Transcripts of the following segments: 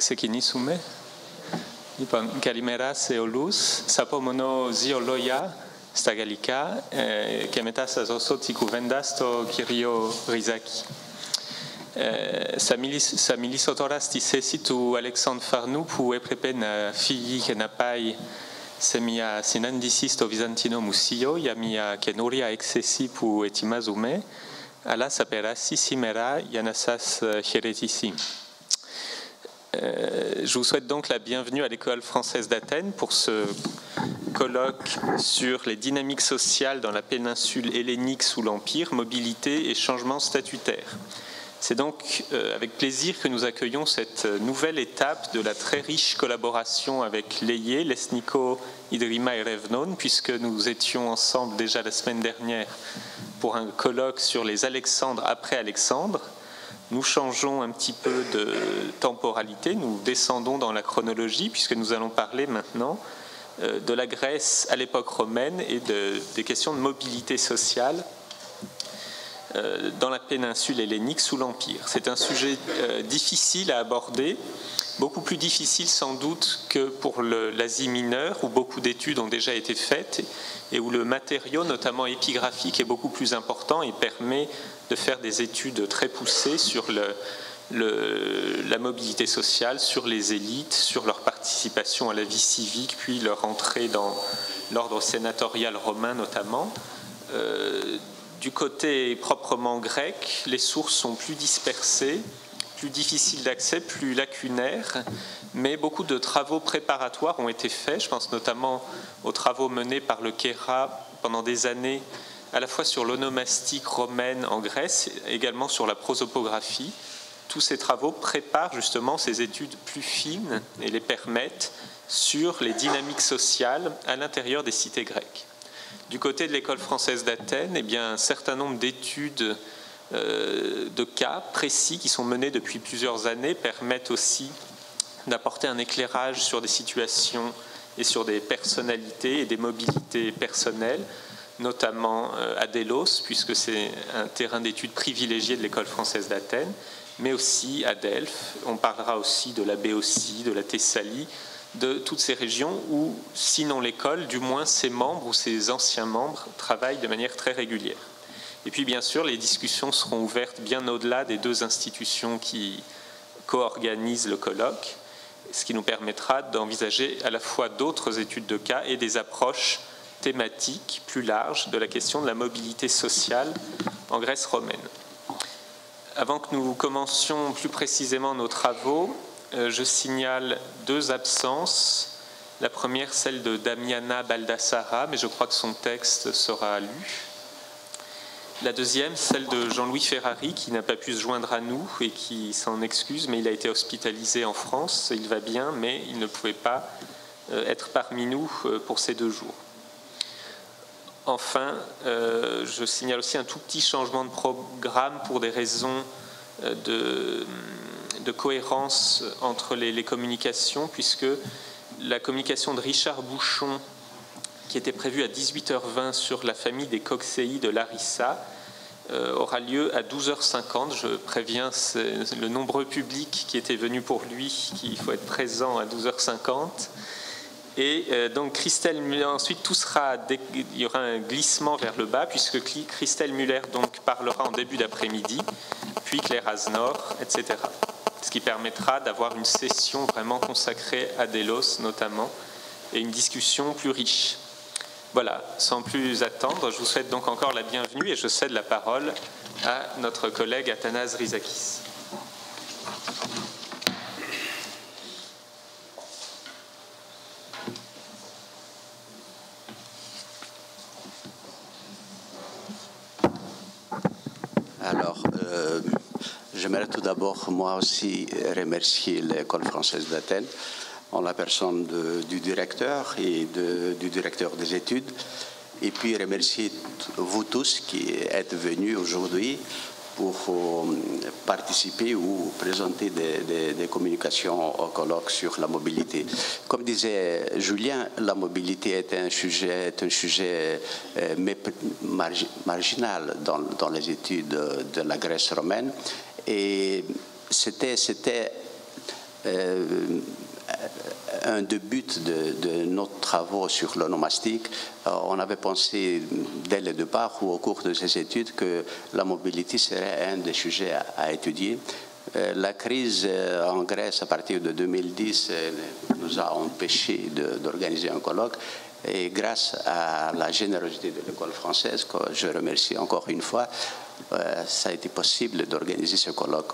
ξεκινήσουμε. Λοιπόν, καλημέρα σε όλους. Θα πω μόνο δύο λόγια στα γαλλικά και μετά θα δώσω τη κουβέντα στο κύριο Rizaki. Θα μιλήσω τώρα στη θέση του Αλεξάνδρου Φαρνού που έπρεπε να φύγει και να πάει σε μια συνάντηση στο Βυζαντινό Μουσείο για μια καινούρια έκθεση που ετοιμάζουμε, αλλά θα περάσει σήμερα για να σας χαιρετήσει. Je vous souhaite donc la bienvenue à l'École française d'Athènes pour ce colloque sur les dynamiques sociales dans la péninsule hellénique sous l'Empire, mobilité et changement statutaire. C'est donc avec plaisir que nous accueillons cette nouvelle étape de la très riche collaboration avec l'EIE, l'Esnico, Idrima et Revnon, puisque nous étions ensemble déjà la semaine dernière pour un colloque sur les Alexandres après Alexandre. Nous changeons un petit peu de temporalité, nous descendons dans la chronologie puisque nous allons parler maintenant de la Grèce à l'époque romaine et des questions de mobilité sociale dans la péninsule hellénique sous l'Empire. C'est un sujet difficile à aborder, beaucoup plus difficile sans doute que pour l'Asie mineure où beaucoup d'études ont déjà été faites et où le matériau, notamment épigraphique, est beaucoup plus important et permet de faire des études très poussées sur la mobilité sociale, sur les élites, sur leur participation à la vie civique, puis leur entrée dans l'ordre sénatorial romain notamment. Du côté proprement grec, les sources sont plus dispersées, plus difficiles d'accès, plus lacunaires, mais beaucoup de travaux préparatoires ont été faits. Je pense notamment aux travaux menés par le Kéra pendant des années, à la fois sur l'onomastique romaine en Grèce, également sur la prosopographie. Tous ces travaux préparent justement ces études plus fines et les permettent sur les dynamiques sociales à l'intérieur des cités grecques. Du côté de l'École française d'Athènes, eh bien, un certain nombre d'études de cas précis qui sont menées depuis plusieurs années permettent aussi d'apporter un éclairage sur des situations et sur des personnalités et des mobilités personnelles, notamment à Délos, puisque c'est un terrain d'études privilégié de l'École française d'Athènes, mais aussi à Delphes. On parlera aussi de la Béotie, de la Thessalie, de toutes ces régions où, sinon l'école, du moins ses membres ou ses anciens membres travaillent de manière très régulière. Et puis bien sûr, les discussions seront ouvertes bien au-delà des deux institutions qui co-organisent le colloque, ce qui nous permettra d'envisager à la fois d'autres études de cas et des approches thématiques plus larges de la question de la mobilité sociale en Grèce romaine. Avant que nous commencions plus précisément nos travaux, je signale deux absences. La première, celle de Damiana Baldassara, mais je crois que son texte sera lu. La deuxième, celle de Jean-Louis Ferrari, qui n'a pas pu se joindre à nous et qui s'en excuse, mais il a été hospitalisé en France. Il va bien, mais il ne pouvait pas être parmi nous pour ces 2 jours. Enfin, je signale aussi un tout petit changement de programme pour des raisons de cohérence entre les communications, puisque la communication de Richard Bouchon, qui était prévue à 18h20 sur la famille des Coxéi de Larissa, aura lieu à 12h50. Je préviens le nombreux public qui était venu pour lui qu'il faut être présent à 12h50. Et donc Christelle Muller, ensuite il y aura un glissement vers le bas puisque Christelle Muller donc parlera en début d'après-midi, puis Claire Aznor, etc. Ce qui permettra d'avoir une session vraiment consacrée à Délos notamment et une discussion plus riche. Voilà, sans plus attendre, je vous souhaite donc encore la bienvenue et je cède la parole à notre collègue Athanase Rizakis. J'aimerais tout d'abord, moi aussi, remercier l'École française d'Athènes en la personne du directeur et du directeur des études, et puis remercier vous tous qui êtes venus aujourd'hui pour participer ou présenter des communications au colloque sur la mobilité. Comme disait Julien, la mobilité est un sujet marginal dans les études de la Grèce romaine, et c'était un des buts de nos travaux sur l'onomastique, on avait pensé dès le départ ou au cours de ces études que la mobilité serait un des sujets à étudier. La crise en Grèce à partir de 2010 nous a empêchés d'organiser un colloque et grâce à la générosité de l'école française, que je remercie encore une fois, ça a été possible d'organiser ce colloque.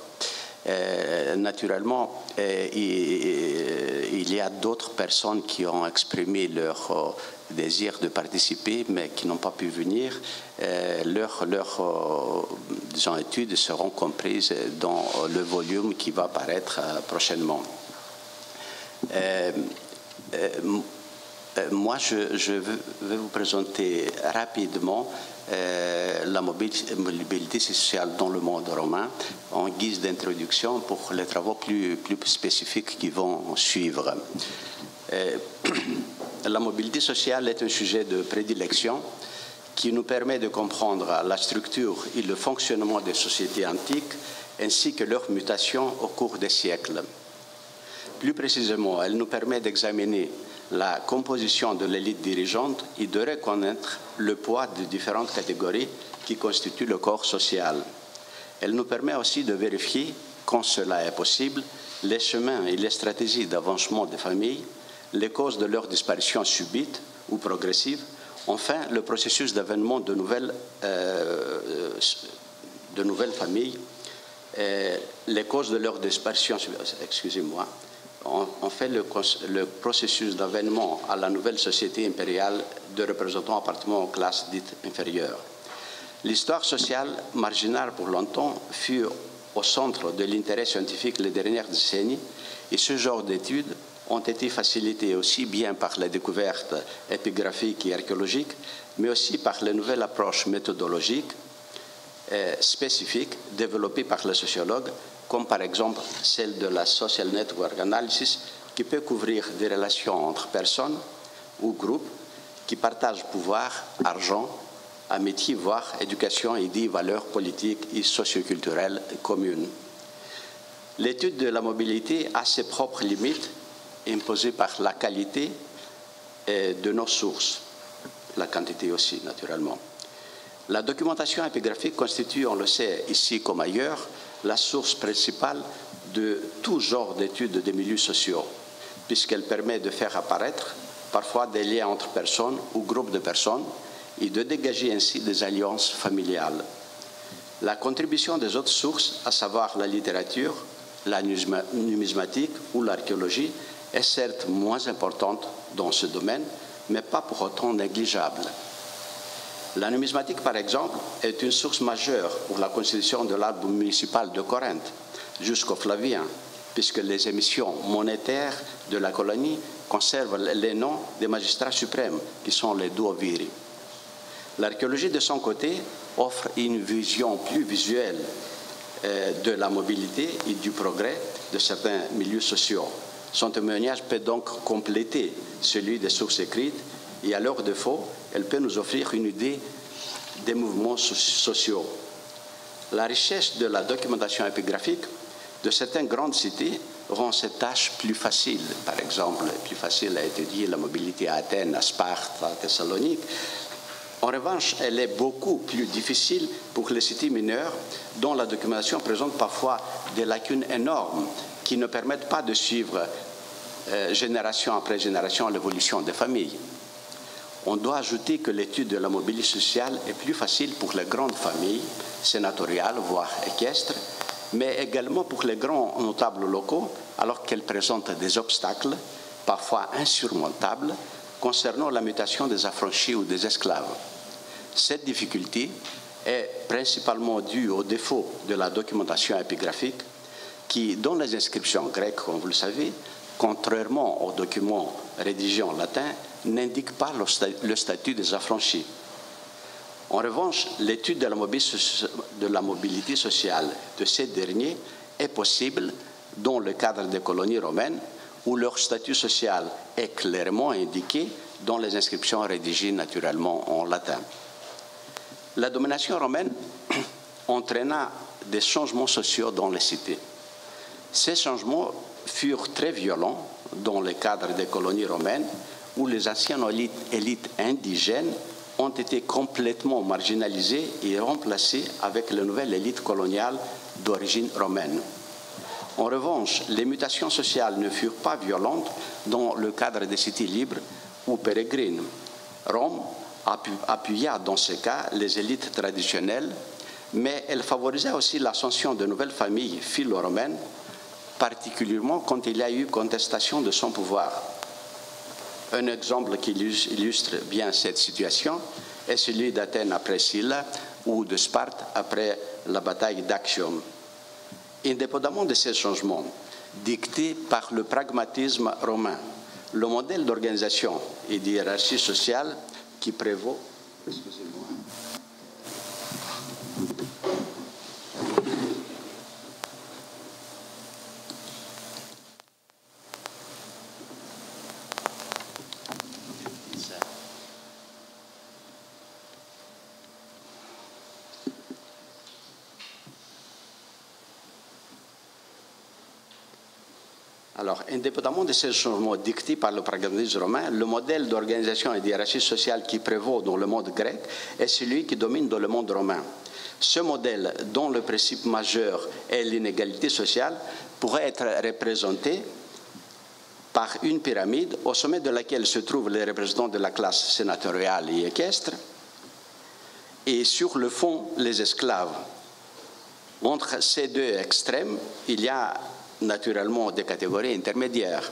Naturellement, il y a d'autres personnes qui ont exprimé leur désir de participer, mais qui n'ont pas pu venir. Leurs études seront comprises dans le volume qui va paraître prochainement. Moi, je vais vous présenter rapidement la mobilité sociale dans le monde romain en guise d'introduction pour les travaux plus spécifiques qui vont suivre. La mobilité sociale est un sujet de prédilection qui nous permet de comprendre la structure et le fonctionnement des sociétés antiques ainsi que leurs mutations au cours des siècles. Plus précisément, elle nous permet d'examiner la composition de l'élite dirigeante et de reconnaître le poids de différentes catégories qui constituent le corps social. Elle nous permet aussi de vérifier, quand cela est possible, les chemins et les stratégies d'avancement des familles, les causes de leur disparition subite ou progressive, enfin le processus d'avènement de nouvelles familles, les causes de leur disparition, excusez-moi, on fait le processus d'avènement à la nouvelle société impériale de représentants appartenant aux classes dites inférieures. L'histoire sociale marginale pour longtemps fut au centre de l'intérêt scientifique les dernières décennies et ce genre d'études ont été facilitées aussi bien par les découvertes épigraphiques et archéologiques, mais aussi par les nouvelles approches méthodologiques spécifiques développées par les sociologues, comme par exemple celle de la social network analysis, qui peut couvrir des relations entre personnes ou groupes qui partagent pouvoir, argent, amitié, voire éducation et des valeurs politiques et socioculturelles communes. L'étude de la mobilité a ses propres limites imposées par la qualité de nos sources, la quantité aussi naturellement. La documentation épigraphique constitue, on le sait ici comme ailleurs, la source principale de tout genre d'études des milieux sociaux, puisqu'elle permet de faire apparaître parfois des liens entre personnes ou groupes de personnes et de dégager ainsi des alliances familiales. La contribution des autres sources, à savoir la littérature, la numismatique ou l'archéologie, est certes moins importante dans ce domaine, mais pas pour autant négligeable. La numismatique, par exemple, est une source majeure pour la constitution de l'arbre municipal de Corinthe jusqu'au Flavien, puisque les émissions monétaires de la colonie conservent les noms des magistrats suprêmes, qui sont les duoviri. L'archéologie, de son côté, offre une vision plus visuelle de la mobilité et du progrès de certains milieux sociaux. Son témoignage peut donc compléter celui des sources écrites et à leur défaut, elle peut nous offrir une idée des mouvements sociaux. La richesse de la documentation épigraphique de certaines grandes cités rend cette tâche plus facile. Par exemple, plus facile à étudier la mobilité à Athènes, à Sparte, à Thessalonique. En revanche, elle est beaucoup plus difficile pour les cités mineures dont la documentation présente parfois des lacunes énormes qui ne permettent pas de suivre génération après génération l'évolution des familles. On doit ajouter que l'étude de la mobilité sociale est plus facile pour les grandes familles sénatoriales, voire équestres, mais également pour les grands notables locaux, alors qu'elles présentent des obstacles, parfois insurmontables, concernant la mutation des affranchis ou des esclaves. Cette difficulté est principalement due au défaut de la documentation épigraphique, qui, dans les inscriptions grecques, comme vous le savez, contrairement aux documents rédigés en latin, n'indique pas le statut des affranchis. En revanche, l'étude de la mobilité sociale de ces derniers est possible dans le cadre des colonies romaines où leur statut social est clairement indiqué dans les inscriptions rédigées naturellement en latin. La domination romaine entraîna des changements sociaux dans les cités. Ces changements furent très violents dans le cadre des colonies romaines, où les anciennes élites indigènes ont été complètement marginalisées et remplacées avec les nouvelles élites coloniales d'origine romaine. En revanche, les mutations sociales ne furent pas violentes dans le cadre des cités libres ou pérégrines. Rome appuya dans ce cas les élites traditionnelles, mais elle favorisait aussi l'ascension de nouvelles familles philo-romaines, particulièrement quand il y a eu contestation de son pouvoir. Un exemple qui illustre bien cette situation est celui d'Athènes après Scylla ou de Sparte après la bataille d'Actium. Indépendamment de ces changements dictés par le pragmatisme romain, le modèle d'organisation et de hiérarchie sociale qui prévaut, excusez-moi, Alors, indépendamment de ces changements dictés par le pragmatisme romain, le modèle d'organisation et de hiérarchie sociale qui prévaut dans le monde grec est celui qui domine dans le monde romain. Ce modèle, dont le principe majeur est l'inégalité sociale, pourrait être représenté par une pyramide au sommet de laquelle se trouvent les représentants de la classe sénatoriale et équestre, et sur le fond, les esclaves. Entre ces deux extrêmes, il y a naturellement des catégories intermédiaires.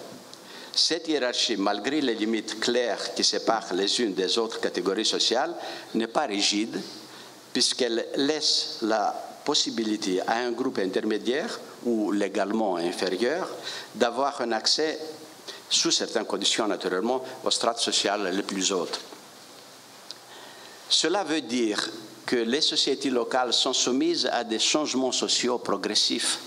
Cette hiérarchie, malgré les limites claires qui séparent les unes des autres catégories sociales, n'est pas rigide, puisqu'elle laisse la possibilité à un groupe intermédiaire ou légalement inférieur d'avoir un accès, sous certaines conditions naturellement, aux strates sociales les plus hautes. Cela veut dire que les sociétés locales sont soumises à des changements sociaux progressifs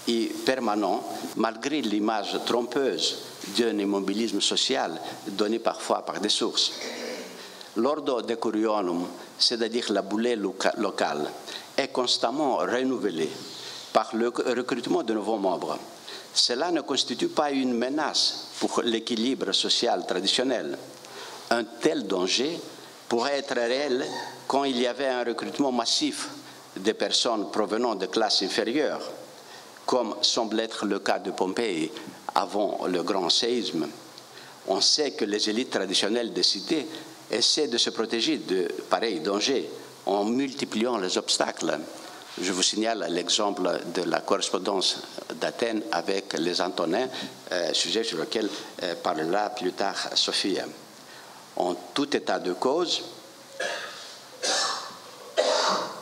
et permanent, malgré l'image trompeuse d'un immobilisme social donné parfois par des sources. L'ordo decurionum, c'est-à-dire la boulée locale, est constamment renouvelée par le recrutement de nouveaux membres. Cela ne constitue pas une menace pour l'équilibre social traditionnel. Un tel danger pourrait être réel quand il y avait un recrutement massif de personnes provenant de classes inférieures, comme semble être le cas de Pompéi avant le grand séisme. On sait que les élites traditionnelles des cités essaient de se protéger de pareils dangers en multipliant les obstacles. Je vous signale l'exemple de la correspondance d'Athènes avec les Antonins, sujet sur lequel parlera plus tard Sophie. En tout état de cause,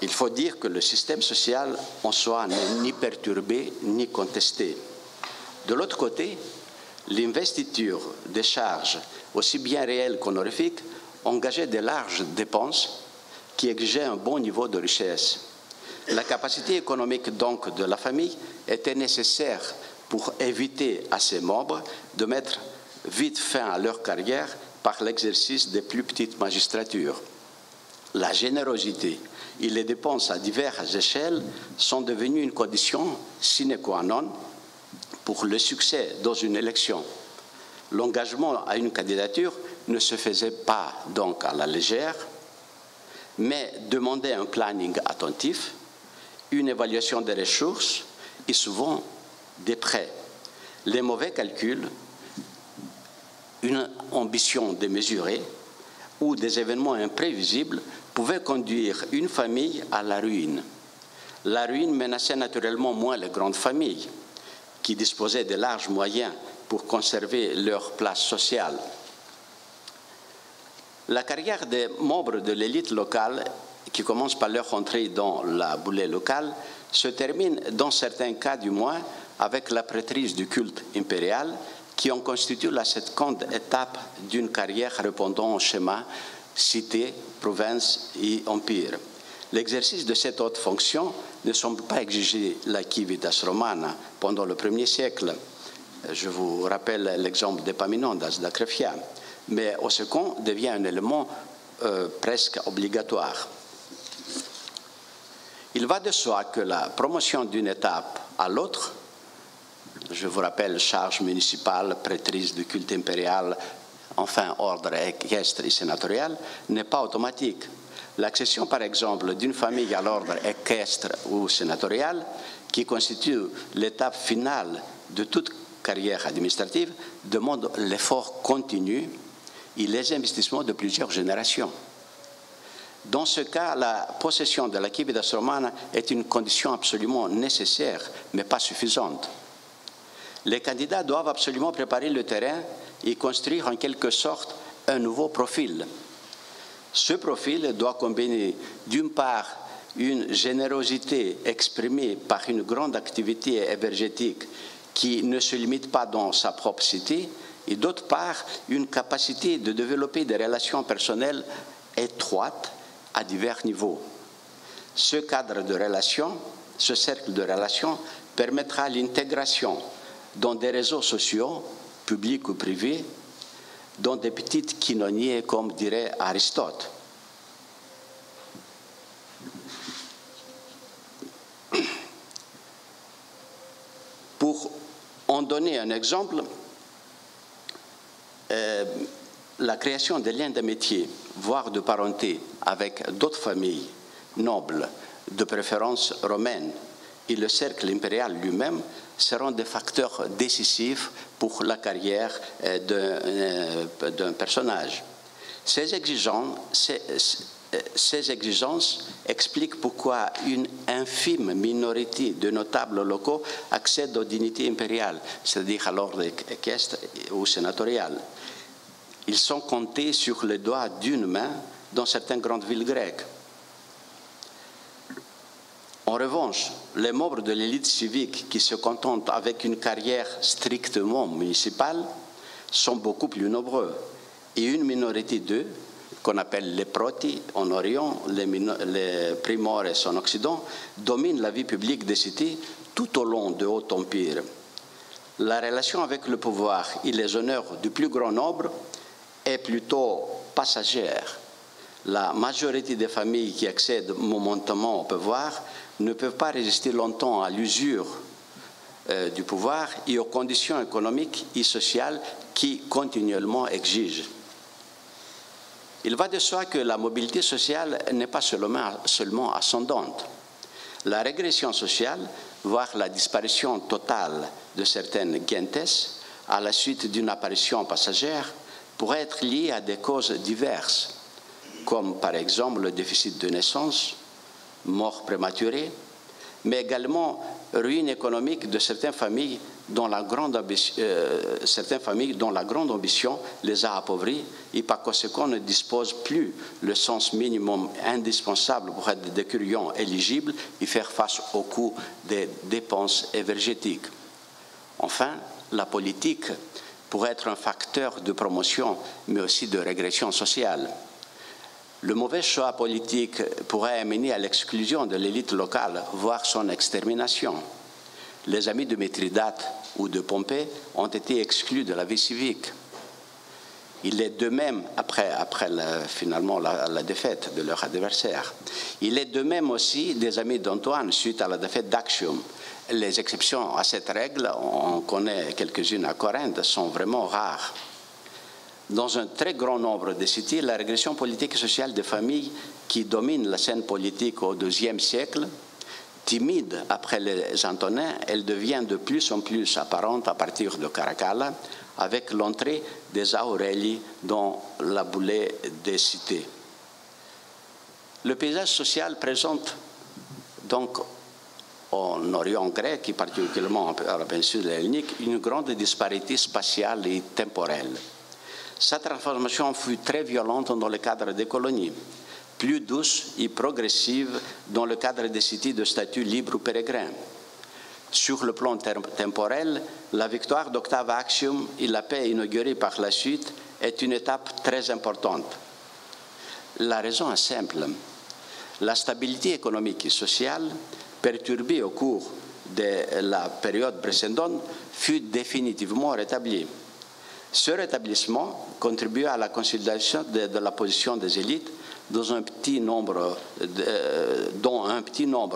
il faut dire que le système social en soi n'est ni perturbé ni contesté. De l'autre côté, l'investiture des charges, aussi bien réelles qu'honorifiques, engageait de larges dépenses qui exigeaient un bon niveau de richesse. La capacité économique donc de la famille était nécessaire pour éviter à ses membres de mettre vite fin à leur carrière par l'exercice des plus petites magistratures. La générosité et les dépenses à diverses échelles sont devenues une condition sine qua non pour le succès dans une élection. L'engagement à une candidature ne se faisait pas donc à la légère, mais demandait un planning attentif, une évaluation des ressources et souvent des prêts. Les mauvais calculs, une ambition démesurée ou des événements imprévisibles pouvaient conduire une famille à la ruine. La ruine menaçait naturellement moins les grandes familles, qui disposaient de larges moyens pour conserver leur place sociale. La carrière des membres de l'élite locale, qui commence par leur entrée dans la boulée locale, se termine, dans certains cas du moins, avec la prêtrise du culte impérial, qui en constitue la seconde étape d'une carrière répondant au schéma cité, province et empire. L'exercice de cette haute fonction ne semble pas exiger la civitas romana pendant le 1er siècle. Je vous rappelle l'exemple d'Epaminondas d'Acrefia, mais au second devient un élément presque obligatoire. Il va de soi que la promotion d'une étape à l'autre Je vous rappelle, charge municipale, prêtrise du culte impérial, enfin ordre équestre et sénatorial, n'est pas automatique. L'accession, par exemple, d'une famille à l'ordre équestre ou sénatorial, qui constitue l'étape finale de toute carrière administrative, demande l'effort continu et les investissements de plusieurs générations. Dans ce cas, la possession de la civitas romana est une condition absolument nécessaire, mais pas suffisante. Les candidats doivent absolument préparer le terrain et construire en quelque sorte un nouveau profil. Ce profil doit combiner d'une part une générosité exprimée par une grande activité énergétique qui ne se limite pas dans sa propre cité, et d'autre part une capacité de développer des relations personnelles étroites à divers niveaux. Ce cadre de relations, ce cercle de relations permettra l'intégration dans des réseaux sociaux, publics ou privés, dans des petites quinoniers, comme dirait Aristote. Pour en donner un exemple, la création des liens d'amitié, voire de parenté, avec d'autres familles nobles, de préférence romaines, et le cercle impérial lui-même seront des facteurs décisifs pour la carrière d'un personnage. Ces exigences expliquent pourquoi une infime minorité de notables locaux accèdent aux dignités impériales, c'est-à-dire à l'ordre équestre ou sénatorial. Ils sont comptés sur les doigts d'une main dans certaines grandes villes grecques. En revanche, les membres de l'élite civique qui se contentent avec une carrière strictement municipale sont beaucoup plus nombreux. Et une minorité d'eux, qu'on appelle les proti en Orient, les primores en Occident, dominent la vie publique des cités tout au long de Haut Empire. La relation avec le pouvoir et les honneurs du plus grand nombre est plutôt passagère. La majorité des familles qui accèdent momentanément au pouvoir ne peuvent pas résister longtemps à l'usure du pouvoir et aux conditions économiques et sociales qui continuellement exigent. Il va de soi que la mobilité sociale n'est pas seulement ascendante. La régression sociale, voire la disparition totale de certaines gentes à la suite d'une apparition passagère, pourrait être liée à des causes diverses, comme par exemple le déficit de naissance, mort prématurée, mais également ruine économique de certaines familles dont la grande ambition les a appauvris et par conséquent ne disposent plus le sens minimum indispensable pour être des curions éligibles et faire face au coût des dépenses énergétiques. Enfin, la politique pourrait être un facteur de promotion, mais aussi de régression sociale. Le mauvais choix politique pourrait amener à l'exclusion de l'élite locale, voire son extermination. Les amis de Mithridate ou de Pompée ont été exclus de la vie civique. Il est de même, finalement la défaite de leur adversaire. Il est de même aussi des amis d'Antoine suite à la défaite d'Actium. Les exceptions à cette règle, on connaît quelques-unes à Corinthe, sont vraiment rares. Dans un très grand nombre de cités, la régression politique et sociale des familles qui dominent la scène politique au IIe siècle, timide après les Antonins, elle devient de plus en plus apparente à partir de Caracalla, avec l'entrée des Aureli dans la boulée des cités. Le paysage social présente donc en Orient grec et particulièrement à la péninsule hellénique une grande disparité spatiale et temporelle. Sa transformation fut très violente dans le cadre des colonies, plus douce et progressive dans le cadre des cités de statut libre ou pèlerin. Sur le plan temporel, la victoire d'Octave Actium et la paix inaugurée par la suite est une étape très importante. La raison est simple. La stabilité économique et sociale, perturbée au cours de la période précédente, fut définitivement rétablie. Ce rétablissement contribua à la consolidation de la position des élites dont un petit nombre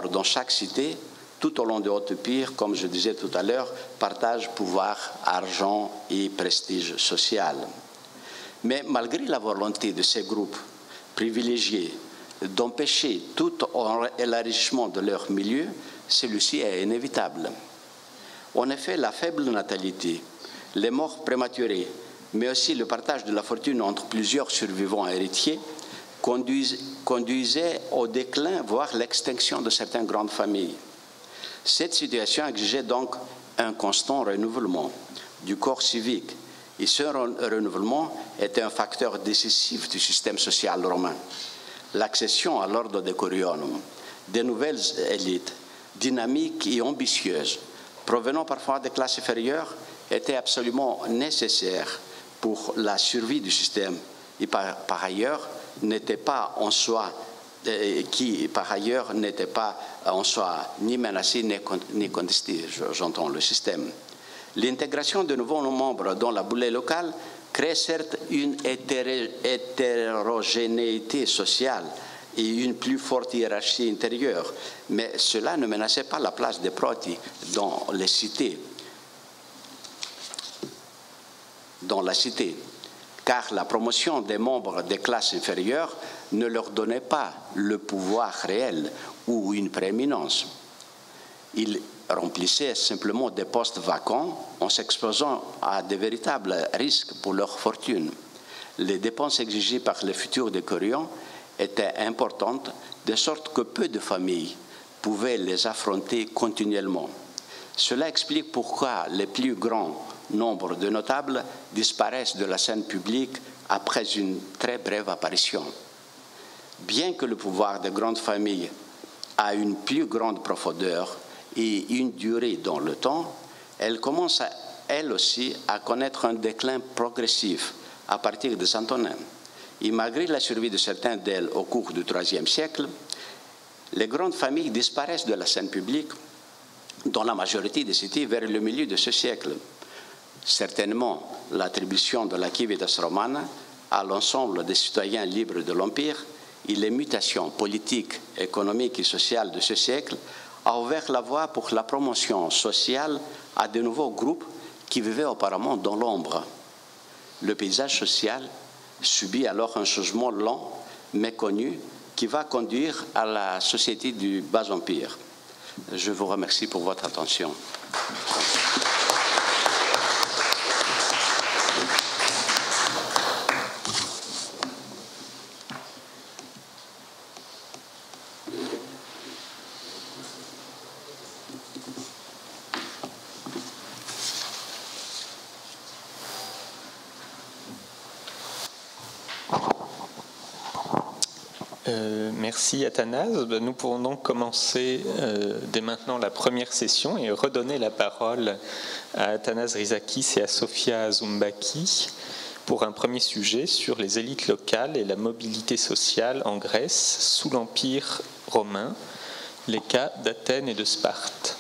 dans chaque cité, tout au long de Haute-Pire, comme je disais tout à l'heure, partagent pouvoir, argent et prestige social. Mais malgré la volonté de ces groupes privilégiés d'empêcher tout élargissement de leur milieu, celui-ci est inévitable. En effet, la faible natalité, les morts prématurées, mais aussi le partage de la fortune entre plusieurs survivants héritiers conduisaient au déclin, voire l'extinction de certaines grandes familles. Cette situation exigeait donc un constant renouvellement du corps civique, et ce renouvellement était un facteur décisif du système social romain. L'accession à l'ordre de Corionum, des nouvelles élites, dynamiques et ambitieuses, provenant parfois des classes inférieures, était absolument nécessaire pour la survie du système et par ailleurs n'était pas en soi ni menacé ni contesté, j'entends le système. L'intégration de nouveaux membres dans la boulée locale crée certes une hétérogénéité sociale et une plus forte hiérarchie intérieure, mais cela ne menaçait pas la place des proti dans la cité, car la promotion des membres des classes inférieures ne leur donnait pas le pouvoir réel ou une prééminence. Ils remplissaient simplement des postes vacants en s'exposant à de véritables risques pour leur fortune. Les dépenses exigées par les futurs décorions étaient importantes, de sorte que peu de familles pouvaient les affronter continuellement. Cela explique pourquoi les plus grands nombres de notables disparaissent de la scène publique après une très brève apparition. Bien que le pouvoir des grandes familles a une plus grande profondeur et une durée dans le temps, elle commence elle aussi à connaître un déclin progressif à partir de Saint-Onin. Et malgré la survie de certaines d'elles au cours du IIIe siècle, les grandes familles disparaissent de la scène publique dans la majorité des cités vers le milieu de ce siècle. Certainement, l'attribution de la civitas romana à l'ensemble des citoyens libres de l'Empire et les mutations politiques, économiques et sociales de ce siècle a ouvert la voie pour la promotion sociale à de nouveaux groupes qui vivaient auparavant dans l'ombre. Le paysage social subit alors un changement lent, méconnu, qui va conduire à la société du Bas-Empire. Je vous remercie pour votre attention. Merci Athanase. Nous pourrons donc commencer dès maintenant la première session et redonner la parole à Athanase Rizakis et à Sofia Zoumbaki pour un premier sujet sur les élites locales et la mobilité sociale en Grèce sous l'Empire romain, les cas d'Athènes et de Sparte.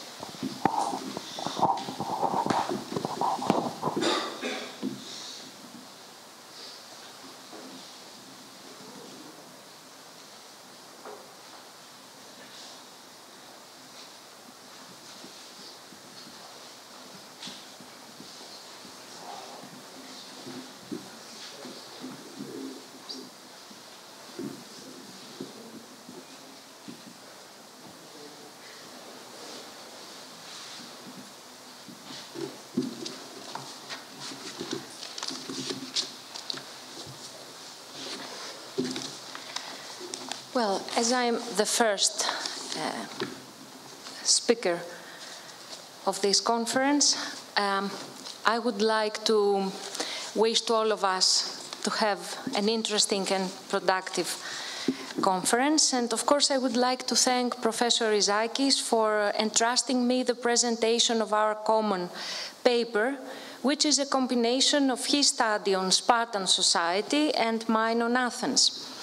Well, as I'm the first speaker of this conference, I would like to wish to all of us to have an interesting and productive conference. And of course, I would like to thank Professor Rizakis for entrusting me the presentation of our common paper, which is a combination of his study on Spartan society and mine on Athens.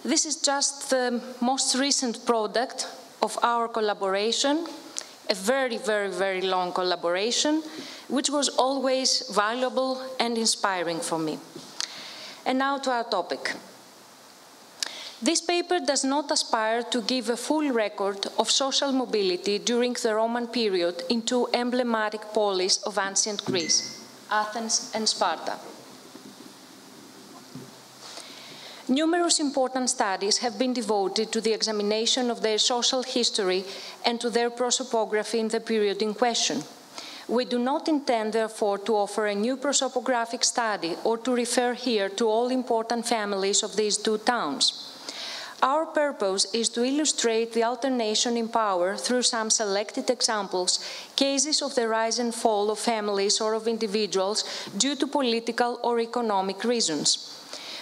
This is just the most recent product of our collaboration, a very, very, very long collaboration, which was always valuable and inspiring for me. And now to our topic. This paper does not aspire to give a full record of social mobility during the Roman period in two emblematic polis of ancient Greece, Athens and Sparta. Numerous important studies have been devoted to the examination of their social history and to their prosopography in the period in question. We do not intend, therefore, to offer a new prosopographic study or to refer here to all important families of these two towns. Our purpose is to illustrate the alternation in power through some selected examples, cases of the rise and fall of families or of individuals due to political or economic reasons.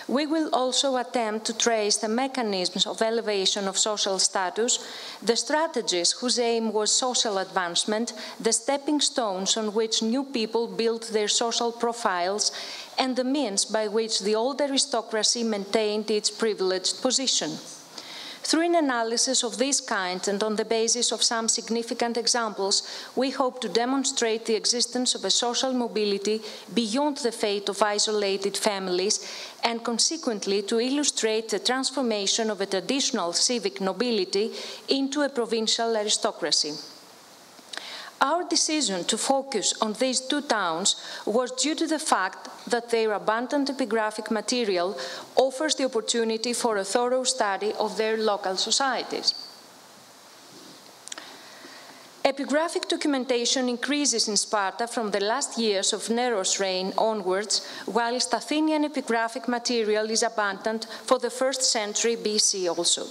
We will also attempt to trace the mechanisms of elevation of social status, the strategies whose aim was social advancement, the stepping stones on which new people built their social profiles, and the means by which the old aristocracy maintained its privileged position. Through an analysis of this kind and on the basis of some significant examples, we hope to demonstrate the existence of a social mobility beyond the fate of isolated families and consequently to illustrate the transformation of a traditional civic nobility into a provincial aristocracy. Our decision to focus on these two towns was due to the fact that their abundant epigraphic material offers the opportunity for a thorough study of their local societies. Epigraphic documentation increases in Sparta from the last years of Nero's reign onwards, whilst Athenian epigraphic material is abundant for the 1st century BC also.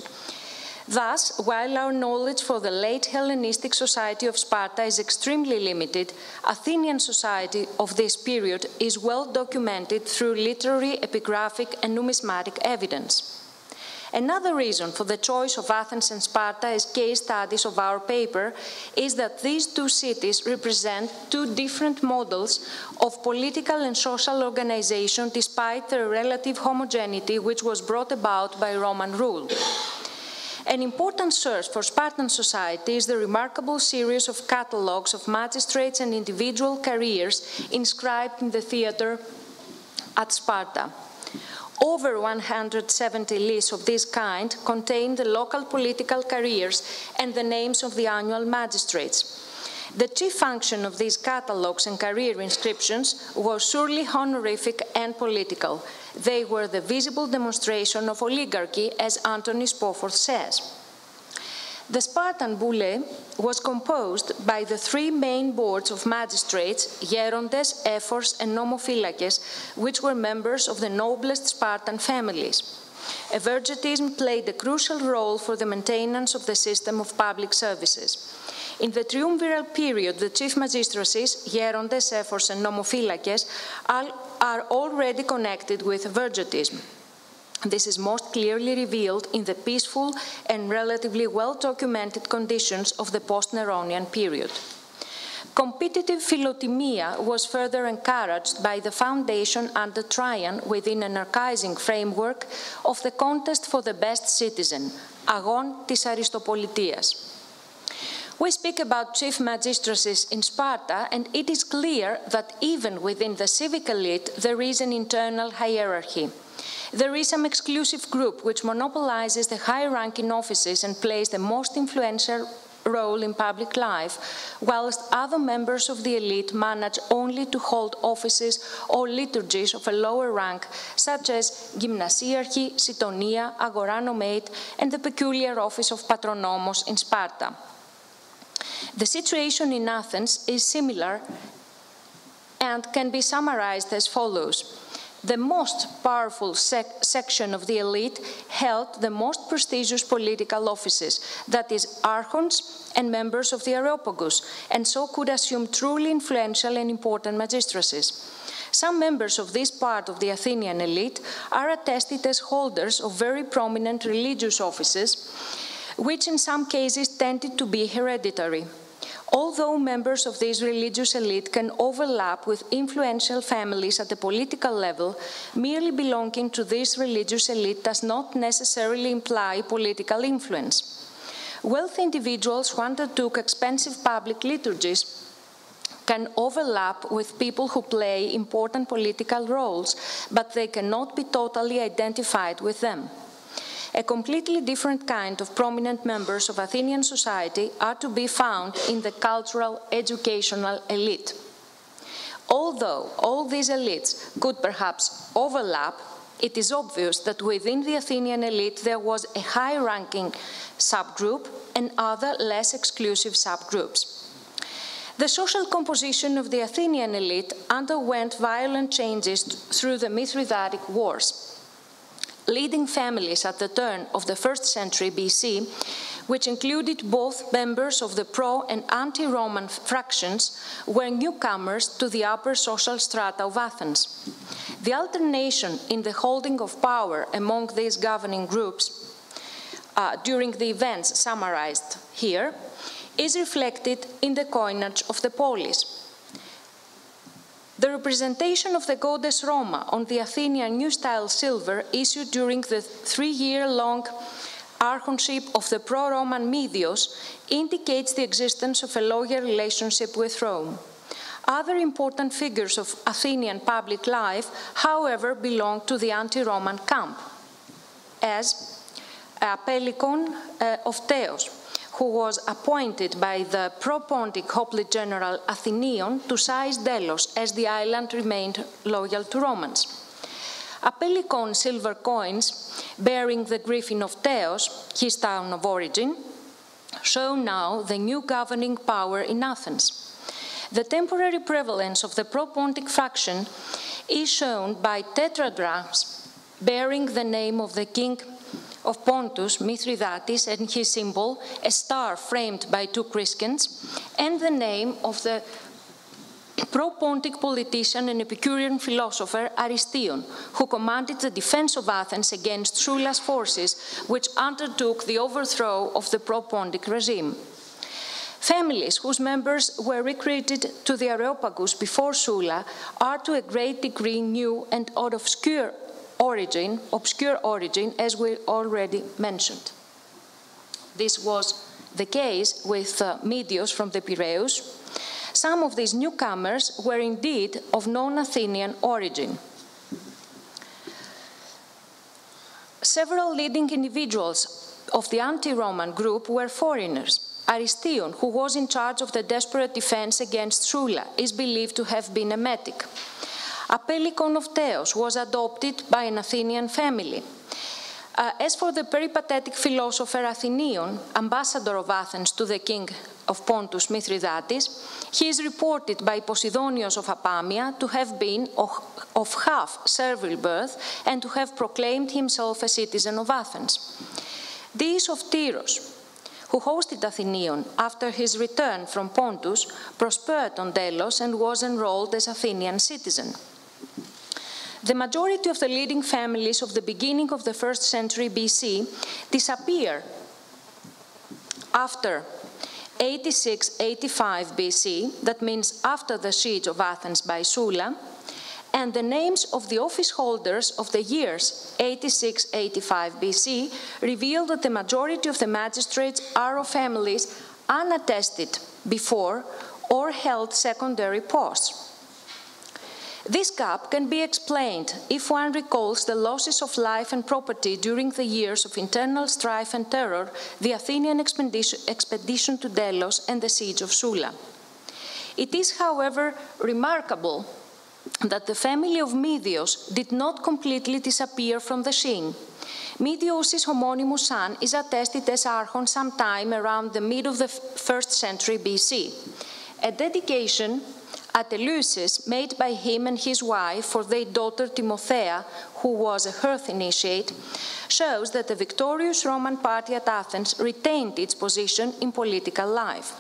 Thus, while our knowledge for the late Hellenistic society of Sparta is extremely limited, Athenian society of this period is well documented through literary, epigraphic, and numismatic evidence. Another reason for the choice of Athens and Sparta as case studies of our paper is that these two cities represent two different models of political and social organization despite their relative homogeneity which was brought about by Roman rule. An important source for Spartan society is the remarkable series of catalogues of magistrates and individual careers inscribed in the theatre at Sparta. Over 170 lists of this kind contain the local political careers and the names of the annual magistrates. The chief function of these catalogues and career inscriptions was surely honorific and political. They were the visible demonstration of oligarchy, as Anthony Spofford says. The Spartan boule was composed by the three main boards of magistrates, Gerontes, Ephors, and Nomophylaches, which were members of the noblest Spartan families. Evergetism played a crucial role for the maintenance of the system of public services. In the triumviral period, the chief magistracies, Gerontes, Ephors, and Nomophylaches, are already connected with Evergetism. This is most clearly revealed in the peaceful and relatively well-documented conditions of the post-Neronian period. Competitive philotimia was further encouraged by the foundation under Trajan within an archaizing framework of the contest for the best citizen, αγών της αριστοπολιτείας. We speak about chief magistracies in Sparta, and it is clear that even within the civic elite there is an internal hierarchy. There is some exclusive group which monopolizes the high-ranking offices and plays the most influential role in public life, whilst other members of the elite manage only to hold offices or liturgies of a lower rank, such as gymnasiarchy, sitonia, agoranomate, and the peculiar office of patronomos in Sparta. The situation in Athens is similar and can be summarized as follows. The most powerful section of the elite held the most prestigious political offices, that is, archons and members of the Areopagus, and so could assume truly influential and important magistracies. Some members of this part of the Athenian elite are attested as holders of very prominent religious offices, which in some cases tended to be hereditary. Although members of this religious elite can overlap with influential families at the political level, merely belonging to this religious elite does not necessarily imply political influence. Wealthy individuals who undertook expensive public liturgies can overlap with people who play important political roles, but they cannot be totally identified with them. a completely different kind of prominent members of Athenian society are to be found in the cultural, educational elite. Although all these elites could perhaps overlap, it is obvious that within the Athenian elite there was a high-ranking subgroup and other less exclusive subgroups. The social composition of the Athenian elite underwent violent changes through the Mithridatic Wars. Leading families at the turn of the 1st century BC, which included both members of the pro- and anti-Roman fractions, were newcomers to the upper social strata of Athens. The alternation in the holding of power among these governing groups during the events summarized here is reflected in the coinage of the polis. The representation of the goddess Roma on the Athenian New Style silver issued during the 3-year-long archonship of the pro-Roman Medios indicates the existence of a loyal relationship with Rome. Other important figures of Athenian public life, however, belong to the anti-Roman camp, as Apellikon of Teos, who was appointed by the pro-Pontic hoplite general Athenion to seize Delos as the island remained loyal to Romans. Apellikon silver coins bearing the griffin of Teos, his town of origin, show now the new governing power in Athens. The temporary prevalence of the pro-Pontic faction is shown by tetradrachms bearing the name of the king of Pontus, Mithridates, and his symbol, a star framed by 2 crescents, and the name of the pro-Pontic politician and Epicurean philosopher Aristion, who commanded the defense of Athens against Sulla's forces, which undertook the overthrow of the pro-Pontic regime. Families whose members were recruited to the Areopagus before Sulla are to a great degree new and of obscure origin, as we already mentioned. This was the case with Medios from the Piraeus. Some of these newcomers were indeed of non-Athenian origin. Several leading individuals of the anti-Roman group were foreigners. Aristion, who was in charge of the desperate defense against Sulla, is believed to have been a Metic. Apellikon of Teos was adopted by an Athenian family. As for the peripatetic philosopher Athenion, ambassador of Athens to the king of Pontus Mithridates, he is reported by Posidonios of Apamia to have been of half servile birth and to have proclaimed himself a citizen of Athens. Dies of Tyros, who hosted Athenion after his return from Pontus, prospered on Delos and was enrolled as Athenian citizen. The majority of the leading families of the beginning of the 1st century BC disappear after 86-85 BC, that means after the siege of Athens by Sulla, and the names of the office holders of the years 86-85 BC reveal that the majority of the magistrates are of families unattested before or held secondary posts. This gap can be explained if one recalls the losses of life and property during the years of internal strife and terror, the Athenian expedition to Delos, and the siege of Sulla. It is, however, remarkable that the family of Medios did not completely disappear from the scene. Medios' homonymous son is attested as Archon sometime around the mid of the 1st century BC. A dedication at Eleusis made by him and his wife for their daughter Timothea, who was a hearth initiate, shows that the victorious Roman party at Athens retained its position in political life.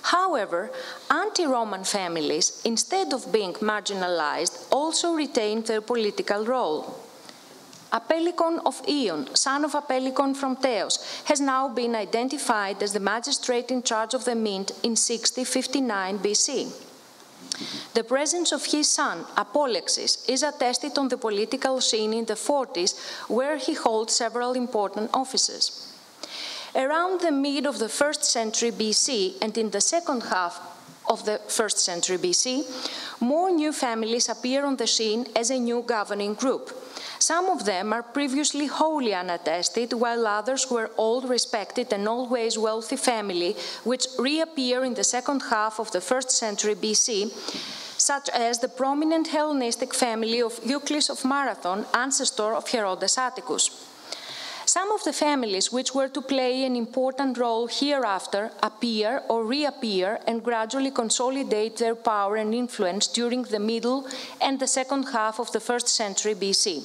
However, anti-Roman families, instead of being marginalized, also retained their political role. Apellikon of Ion, son of Apellikon from Teos, has now been identified as the magistrate in charge of the mint in 60-59 BC. The presence of his son, Apolexis, is attested on the political scene in the 40s, where he holds several important offices. Around the mid of the 1st century BC and in the second half of the 1st century BC, more new families appear on the scene as a new governing group. Some of them are previously wholly unattested, while others were old, respected, and always wealthy family, which reappear in the second half of the 1st century BC, such as the prominent Hellenistic family of Euclid of Marathon, ancestor of Herodes Atticus. Some of the families which were to play an important role hereafter appear or reappear and gradually consolidate their power and influence during the middle and the second half of the 1st century BC.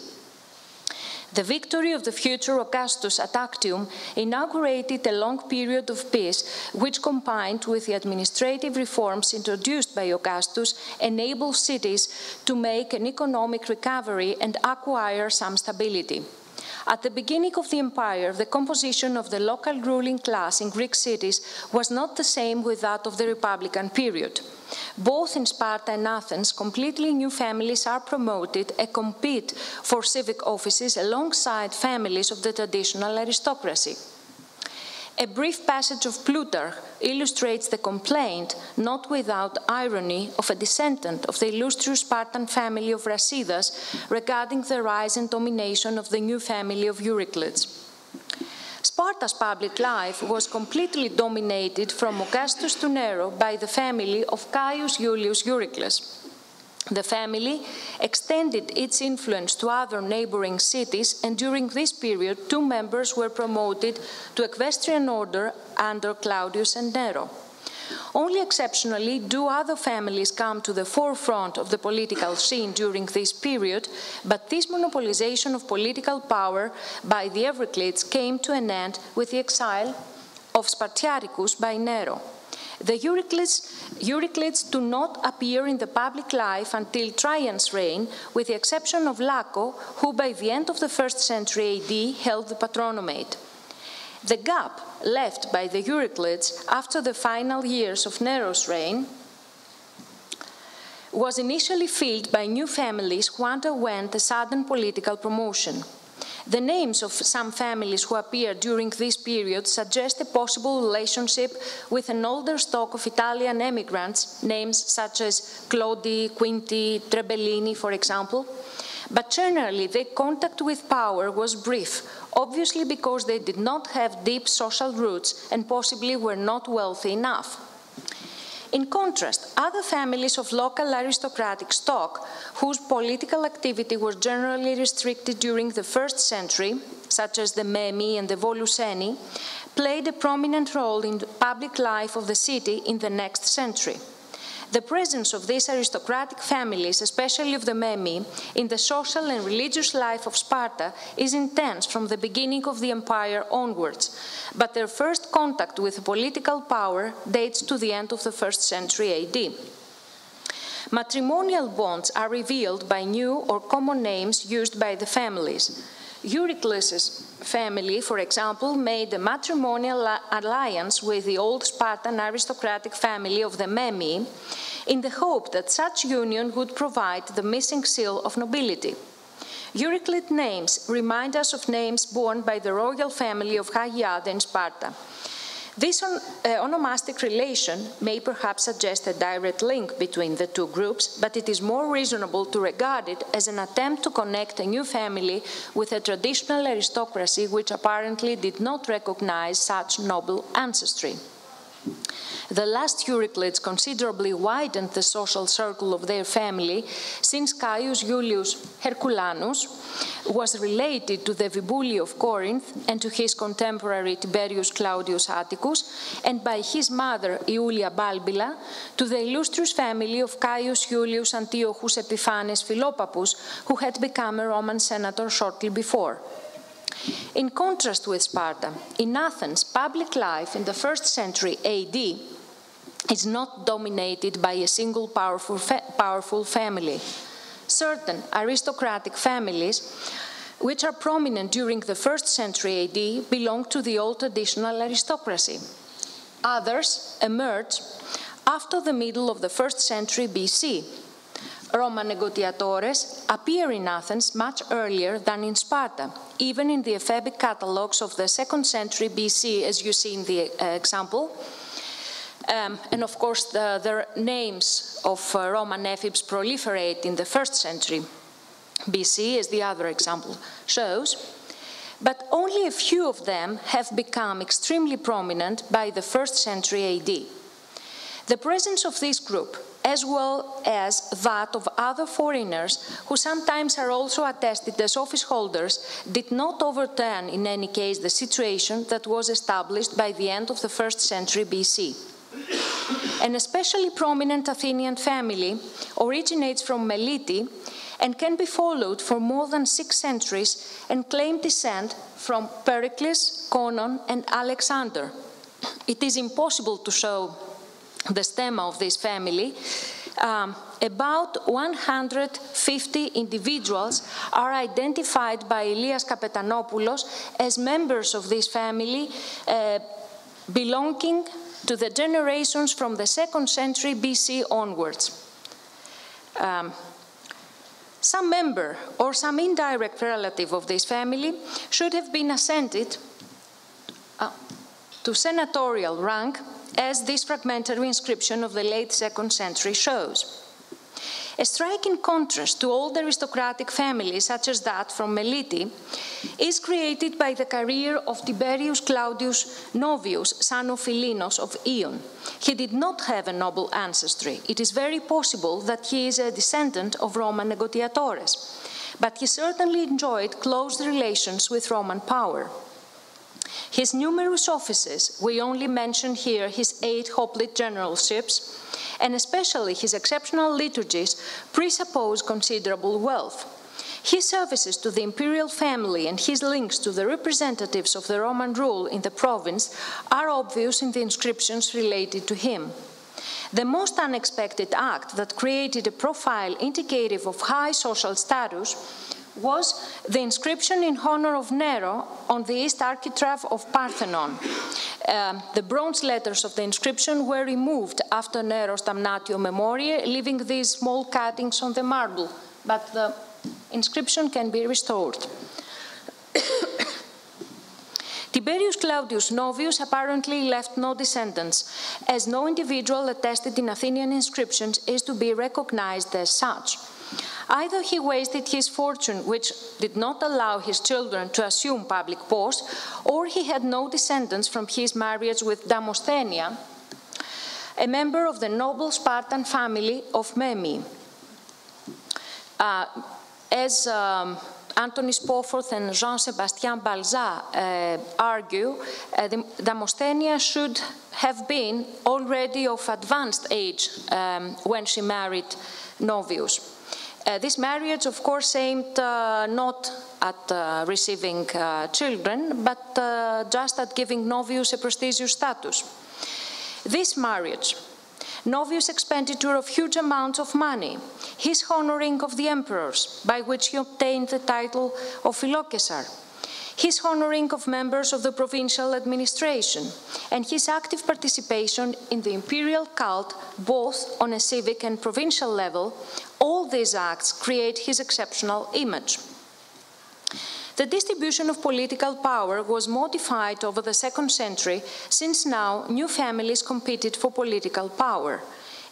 The victory of the future Augustus at Actium inaugurated a long period of peace, which, combined with the administrative reforms introduced by Augustus, enabled cities to make an economic recovery and acquire some stability. At the beginning of the empire, the composition of the local ruling class in Greek cities was not the same with that of the Republican period. Both in Sparta and Athens, completely new families are promoted and compete for civic offices alongside families of the traditional aristocracy. A brief passage of Plutarch illustrates the complaint, not without irony, of a descendant of the illustrious Spartan family of Rhasidas regarding the rise and domination of the new family of Euryclids. Sparta's public life was completely dominated from Augustus to Nero by the family of Caius Iulius Eurycles. The family extended its influence to other neighboring cities, and during this period, 2 members were promoted to equestrian order under Claudius and Nero. Only exceptionally do other families come to the forefront of the political scene during this period, but this monopolization of political power by the Euryclids came to an end with the exile of Spartiaticus by Nero. The Euryclids do not appear in the public life until Trajan's reign, with the exception of Laco, who by the end of the 1st century AD held the patronate. The gap left by the Euryclids after the final years of Nero's reign was initially filled by new families who underwent a sudden political promotion. The names of some families who appeared during this period suggest a possible relationship with an older stock of Italian emigrants, names such as Clodi, Quinti, Trebellini, for example. But generally, their contact with power was brief, obviously because they did not have deep social roots and possibly were not wealthy enough. In contrast, other families of local aristocratic stock, whose political activity was generally restricted during the 1st century, such as the Memmi and the Voluseni, played a prominent role in the public life of the city in the next century. The presence of these aristocratic families, especially of the Memmi, in the social and religious life of Sparta is intense from the beginning of the empire onwards, but their first contact with political power dates to the end of the 1st century AD. Matrimonial bonds are revealed by new or common names used by the families. Eurycles' family, for example, made a matrimonial alliance with the old Spartan aristocratic family of the Memmi in the hope that such union would provide the missing seal of nobility. Euryclid names remind us of names borne by the royal family of Haggiade in Sparta. This onomastic relation may perhaps suggest a direct link between the two groups, but it is more reasonable to regard it as an attempt to connect a new family with a traditional aristocracy which apparently did not recognize such noble ancestry. The last Euryclids considerably widened the social circle of their family, since Caius Iulius Herculanus was related to the Vibulli of Corinth and to his contemporary Tiberius Claudius Atticus, and by his mother Iulia Balbilla to the illustrious family of Caius Iulius Antiochus Epiphanes Philopappus, who had become a Roman senator shortly before. In contrast with Sparta, in Athens, public life in the 1st century AD is not dominated by a single powerful family. Certain aristocratic families, which are prominent during the 1st century AD, belong to the old traditional aristocracy. Others emerge after the middle of the 1st century BC. Roman negotiatores appear in Athens much earlier than in Sparta, even in the ephebic catalogues of the 2nd century BC, as you see in the example. And of course, the names of Roman ephebs proliferate in the 1st century. BC, as the other example shows, but only a few of them have become extremely prominent by the 1st century AD. The presence of this group, as well as that of other foreigners, who sometimes are also attested as office holders, did not overturn in any case the situation that was established by the end of the 1st century BC. An especially prominent Athenian family originates from Melite and can be followed for more than 6 centuries and claim descent from Pericles, Conon, and Alexander. It is impossible to show the stemma of this family. About 150 individuals are identified by Elias Kapetanopoulos as members of this family belonging to the generations from the 2nd century BC onwards. Some member or some indirect relative of this family should have been ascended to senatorial rank, as this fragmentary inscription of the late 2nd century shows. A striking contrast to old aristocratic families, such as that from Melite, is created by the career of Tiberius Claudius Novius, son of Philenos of Ion. He did not have a noble ancestry. It is very possible that he is a descendant of Roman negotiatores, but he certainly enjoyed close relations with Roman power. His numerous offices, we only mention here his 8 hoplite generalships, and especially his exceptional liturgies, presuppose considerable wealth. His services to the imperial family and his links to the representatives of the Roman rule in the province are obvious in the inscriptions related to him. The most unexpected act that created a profile indicative of high social status was the inscription in honor of Nero on the east architrave of Parthenon. The bronze letters of the inscription were removed after Nero's damnatio memoriae, leaving these small cuttings on the marble, but the inscription can be restored. Tiberius Claudius Novius apparently left no descendants, as no individual attested in Athenian inscriptions is to be recognized as such. Either he wasted his fortune, which did not allow his children to assume public posts, or he had no descendants from his marriage with Demosthenia, a member of the noble Spartan family of Memi. As Anthony Spofford and Jean-Sébastien Balzat argue, Demosthenia should have been already of advanced age when she married Novius. This marriage, of course, aimed not at receiving children, but just at giving Novius a prestigious status. This marriage, Novius' expenditure of huge amounts of money, his honoring of the emperors, by which he obtained the title of Philocesar, his honoring of members of the provincial administration, and his active participation in the imperial cult, both on a civic and provincial level, all these acts create his exceptional image. The distribution of political power was modified over the 2nd century, since now new families competed for political power.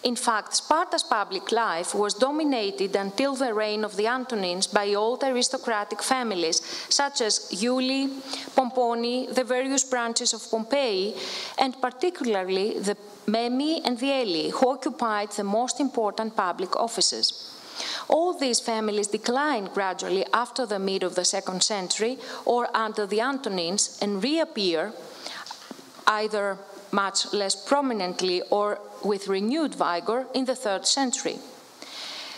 In fact, Sparta's public life was dominated until the reign of the Antonines by old aristocratic families, such as Iuli, Pomponi, the various branches of Pompeii, and particularly the Memi and the Helli, who occupied the most important public offices. All these families declined gradually after the mid of the 2nd century or under the Antonines and reappear either much less prominently or with renewed vigor in the 3rd century.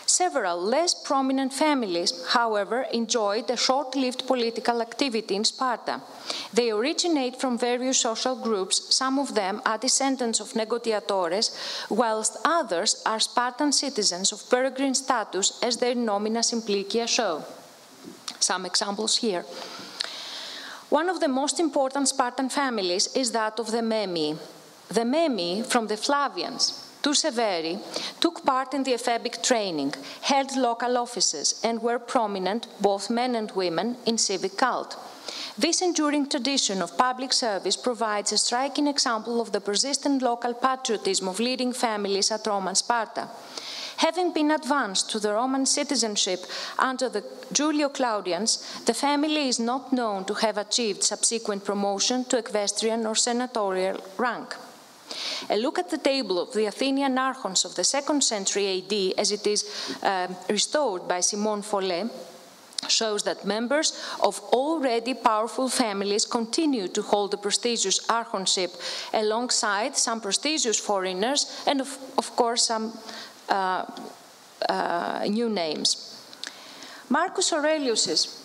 Several less prominent families, however, enjoyed a short-lived political activity in Sparta. They originate from various social groups, some of them are descendants of negotiatores, whilst others are Spartan citizens of peregrine status, as their nomina simplicia show. Some examples here. One of the most important Spartan families is that of the Memi. The Memi, from the Flavians to Severi, took part in the ephebic training, held local offices, and were prominent, both men and women, in civic cult. This enduring tradition of public service provides a striking example of the persistent local patriotism of leading families at Roman Sparta. Having been advanced to the Roman citizenship under the Julio-Claudians, the family is not known to have achieved subsequent promotion to equestrian or senatorial rank. A look at the table of the Athenian archons of the 2nd century AD, as it is restored by Simon Follet, shows that members of already powerful families continue to hold the prestigious archonship alongside some prestigious foreigners and, of course, some new names. Marcus Aurelius's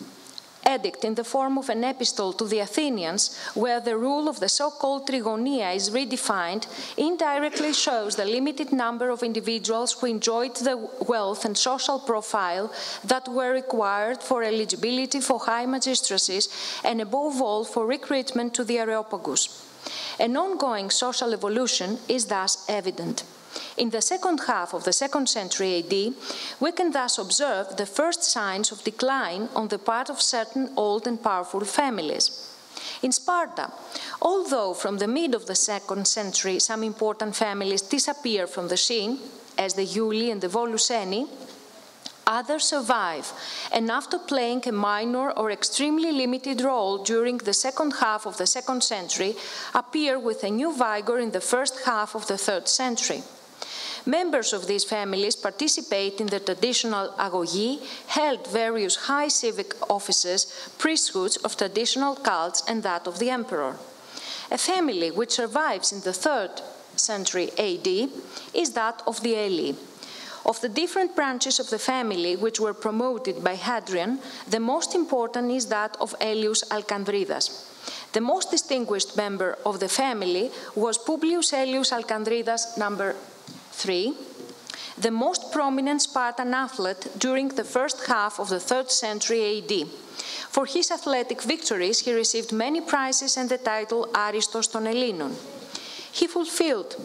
edict in the form of an epistle to the Athenians, where the rule of the so-called trigonia is redefined, indirectly shows the limited number of individuals who enjoyed the wealth and social profile that were required for eligibility for high magistracies and, above all, for recruitment to the Areopagus. An ongoing social evolution is thus evident. In the second half of the 2nd century AD, we can thus observe the first signs of decline on the part of certain old and powerful families. In Sparta, although from the mid of the 2nd century some important families disappear from the scene, as the Iuli and the Voluseni, others survive, and after playing a minor or extremely limited role during the second half of the 2nd century, appear with a new vigor in the first half of the 3rd century. Members of these families participate in the traditional agogoi, held various high civic offices, priesthoods of traditional cults, and that of the emperor. A family which survives in the 3rd century AD is that of the Aelii. Of the different branches of the family which were promoted by Hadrian, the most important is that of Aelius Alcandridas. The most distinguished member of the family was Publius Aelius Alcandridas III, the most prominent Spartan athlete during the first half of the 3rd century AD. For his athletic victories, he received many prizes and the title Aristos των Ελλήνων. He fulfilled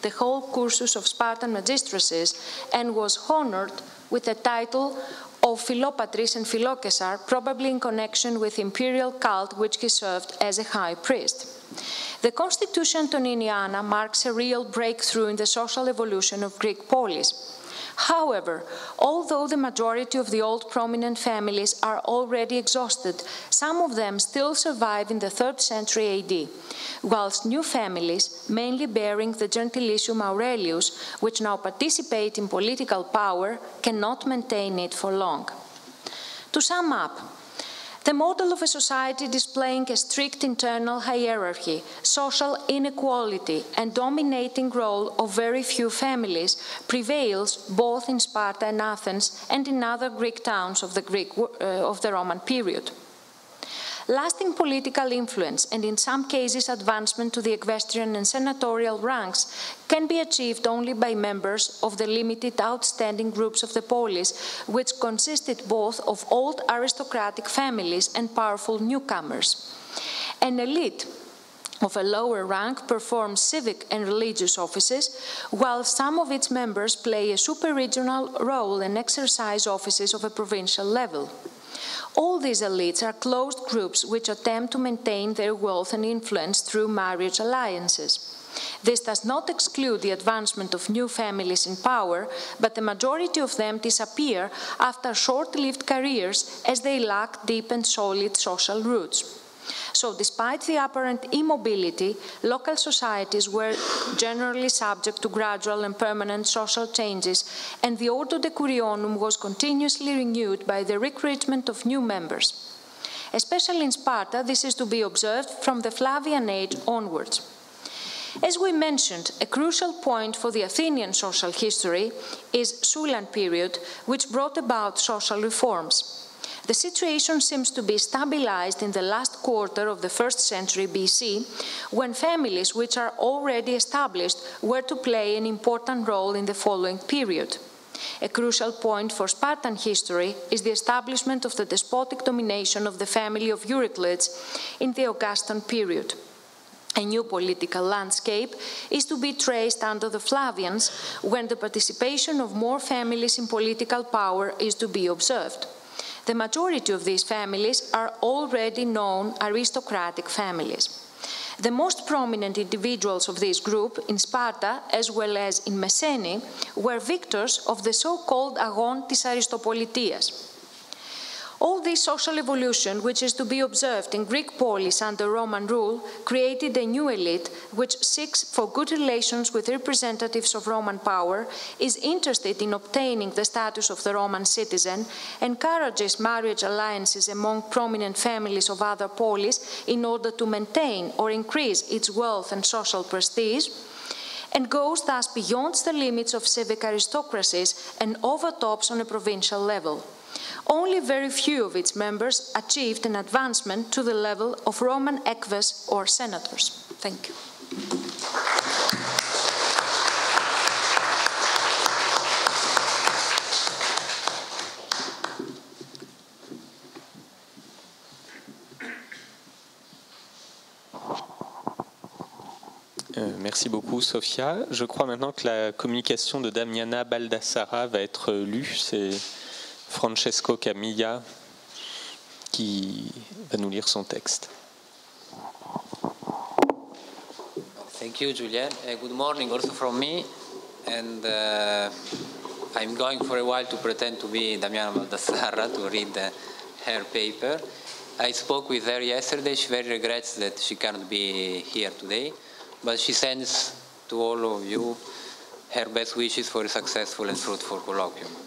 the whole cursus of Spartan magistracies and was honored with the title of Philopatris and Philokesar, probably in connection with imperial cult which he served as a high priest. The Constitution Antoniniana marks a real breakthrough in the social evolution of Greek polis. However, although the majority of the old prominent families are already exhausted, some of them still survive in the 3rd century AD, whilst new families, mainly bearing the gentilicium Aurelius, which now participate in political power, cannot maintain it for long. To sum up, the model of a society displaying a strict internal hierarchy, social inequality, and dominating role of very few families prevails both in Sparta and Athens and in other Greek towns of the Roman period. Lasting political influence and in some cases advancement to the equestrian and senatorial ranks can be achieved only by members of the limited outstanding groups of the polis, which consisted both of old aristocratic families and powerful newcomers. An elite of a lower rank performs civic and religious offices, while some of its members play a super-regional role and exercise offices of a provincial level. All these elites are closed groups which attempt to maintain their wealth and influence through marriage alliances. This does not exclude the advancement of new families in power, but the majority of them disappear after short-lived careers as they lack deep and solid social roots. So, despite the apparent immobility, local societies were generally subject to gradual and permanent social changes, and the Ordo Decurionum was continuously renewed by the recruitment of new members. Especially in Sparta, this is to be observed from the Flavian age onwards. As we mentioned, a crucial point for the Athenian social history is Sulan period, which brought about social reforms. The situation seems to be stabilized in the last quarter of the 1st century BC, when families which are already established were to play an important role in the following period. A crucial point for Spartan history is the establishment of the despotic domination of the family of Euryclides in the Augustan period. A new political landscape is to be traced under the Flavians, when the participation of more families in political power is to be observed. The majority of these families are already known aristocratic families. The most prominent individuals of this group in Sparta, as well as in Messene, were victors of the so-called Agôn της Αριστοπολιτείας. All this social evolution, which is to be observed in Greek polis under Roman rule, created a new elite which seeks for good relations with representatives of Roman power, is interested in obtaining the status of the Roman citizen, encourages marriage alliances among prominent families of other polis in order to maintain or increase its wealth and social prestige, and goes thus beyond the limits of civic aristocracies and overtops on a provincial level. Only very few of its members achieved an advancement to the level of Roman ekves or senators. Thank you. Merci beaucoup, Sofia. Je crois maintenant que la communication de Damiana Baldassara va être lue. C'est Francesco Camilla qui va nous lire son texte. Thank you, Julian. Good morning also from me. And I'm going for a while to pretend to be Damiana Baldassara to read her paper. I spoke with her yesterday. She very regrets that she can't be here today. But she sends to all of you her best wishes for a successful and fruitful colloquium.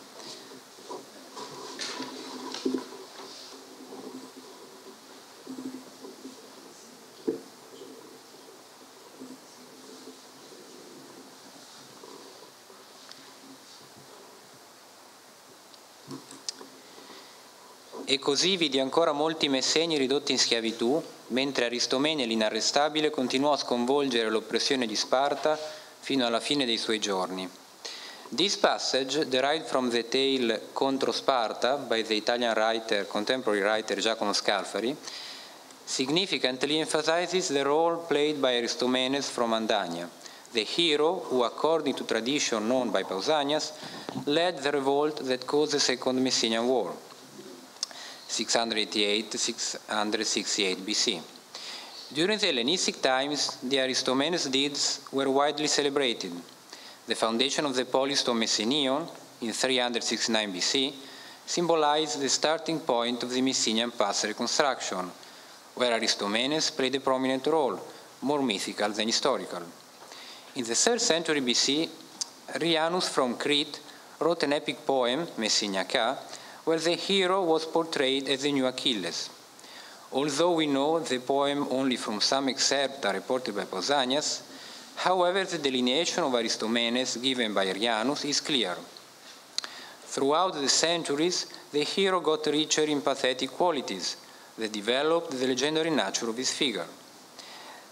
E così vidi ancora molti messeni ridotti in schiavitù, mentre Aristomene l'inarrestabile continuò a sconvolgere l'oppressione di Sparta fino alla fine dei suoi giorni. This passage, derived from the tale Contro Sparta by the Italian writer, contemporary writer Giacomo Scalfari, significantly emphasizes the role played by Aristomenes from Andania, the hero who, according to tradition known by Pausanias, led the revolt that caused the Second Messenian War, 688-668 BC. During the Hellenistic times, the Aristomenes deeds were widely celebrated. The foundation of the polis of Messenion in 369 BC symbolized the starting point of the Messenian past reconstruction, where Aristomenes played a prominent role, more mythical than historical. In the 3rd century BC, Rhianus from Crete wrote an epic poem, Messeniaca, where the hero was portrayed as the new Achilles. Although we know the poem only from some excerpts reported by Pausanias, however, the delineation of Aristomenes given by Rhianus is clear. Throughout the centuries, the hero got richer in pathetic qualities that developed the legendary nature of his figure.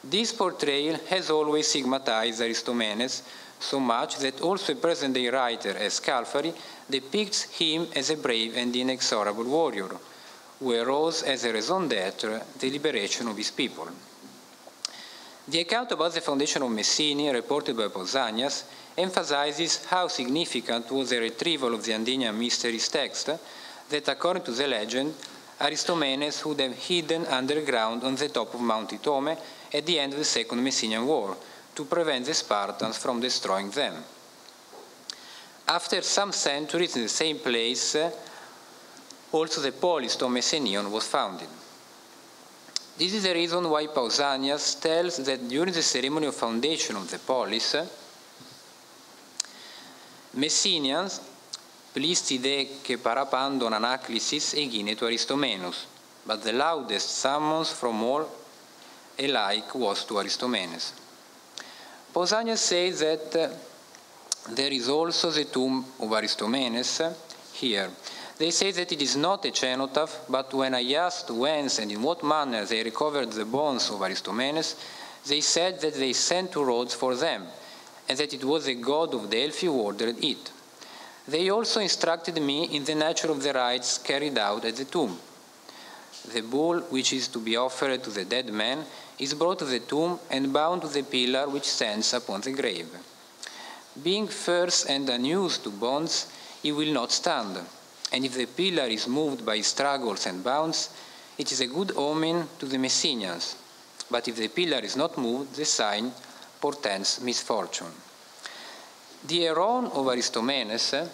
This portrayal has always stigmatized Aristomenes so much that also a present-day writer as Scalfari depicts him as a brave and inexorable warrior, who arose as a raison d'être, the liberation of his people. The account about the foundation of Messene, reported by Pausanias, emphasizes how significant was the retrieval of the Andinian mysteries text that, according to the legend, Aristomenes would have hidden underground on the top of Mount Itome at the end of the Second Messenian War, to prevent the Spartans from destroying them. After some centuries in the same place, also the polis of Messenion was founded. This is the reason why Pausanias tells that during the ceremony of foundation of the polis, Messenians plistide che parapandon anaclisis egine to Aristomenus, but the loudest summons from all alike was to Aristomenes. Pausanias says that there is also the tomb of Aristomenes here. They say that it is not a cenotaph, but when I asked whence and in what manner they recovered the bones of Aristomenes, they said that they sent to Rhodes for them, and that it was a god of Delphi who ordered it. They also instructed me in the nature of the rites carried out at the tomb. The bull which is to be offered to the dead man is brought to the tomb and bound to the pillar which stands upon the grave. Being fierce and unused to bonds, he will not stand, and if the pillar is moved by struggles and bounds, it is a good omen to the Messenians. but if the pillar is not moved, the sign portends misfortune. The Heron of Aristomenes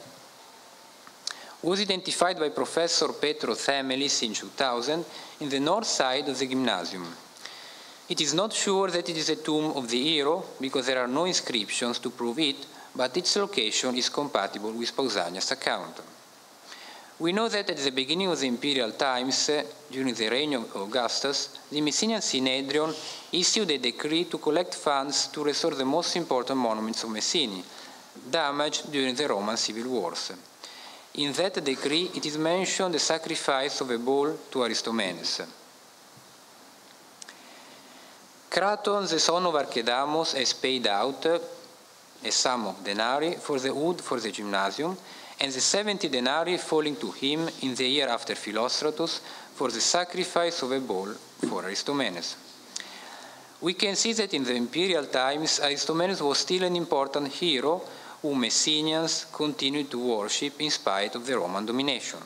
was identified by Professor Petro Themelis in 2000 in the north side of the gymnasium. It is not sure that it is a tomb of the hero because there are no inscriptions to prove it, but its location is compatible with Pausanias' account. We know that at the beginning of the imperial times, during the reign of Augustus, the Messenian Synhedrion issued a decree to collect funds to restore the most important monuments of Messene, damaged during the Roman civil wars. In that decree, it is mentioned the sacrifice of a bull to Aristomenes. Craton, the son of Archedamos, has paid out a sum of denarii for the wood for the gymnasium, and the 70 denarii falling to him in the year after Philostratus for the sacrifice of a bull for Aristomenes. We can see that in the imperial times, Aristomenes was still an important hero whom Messenians continued to worship in spite of the Roman domination.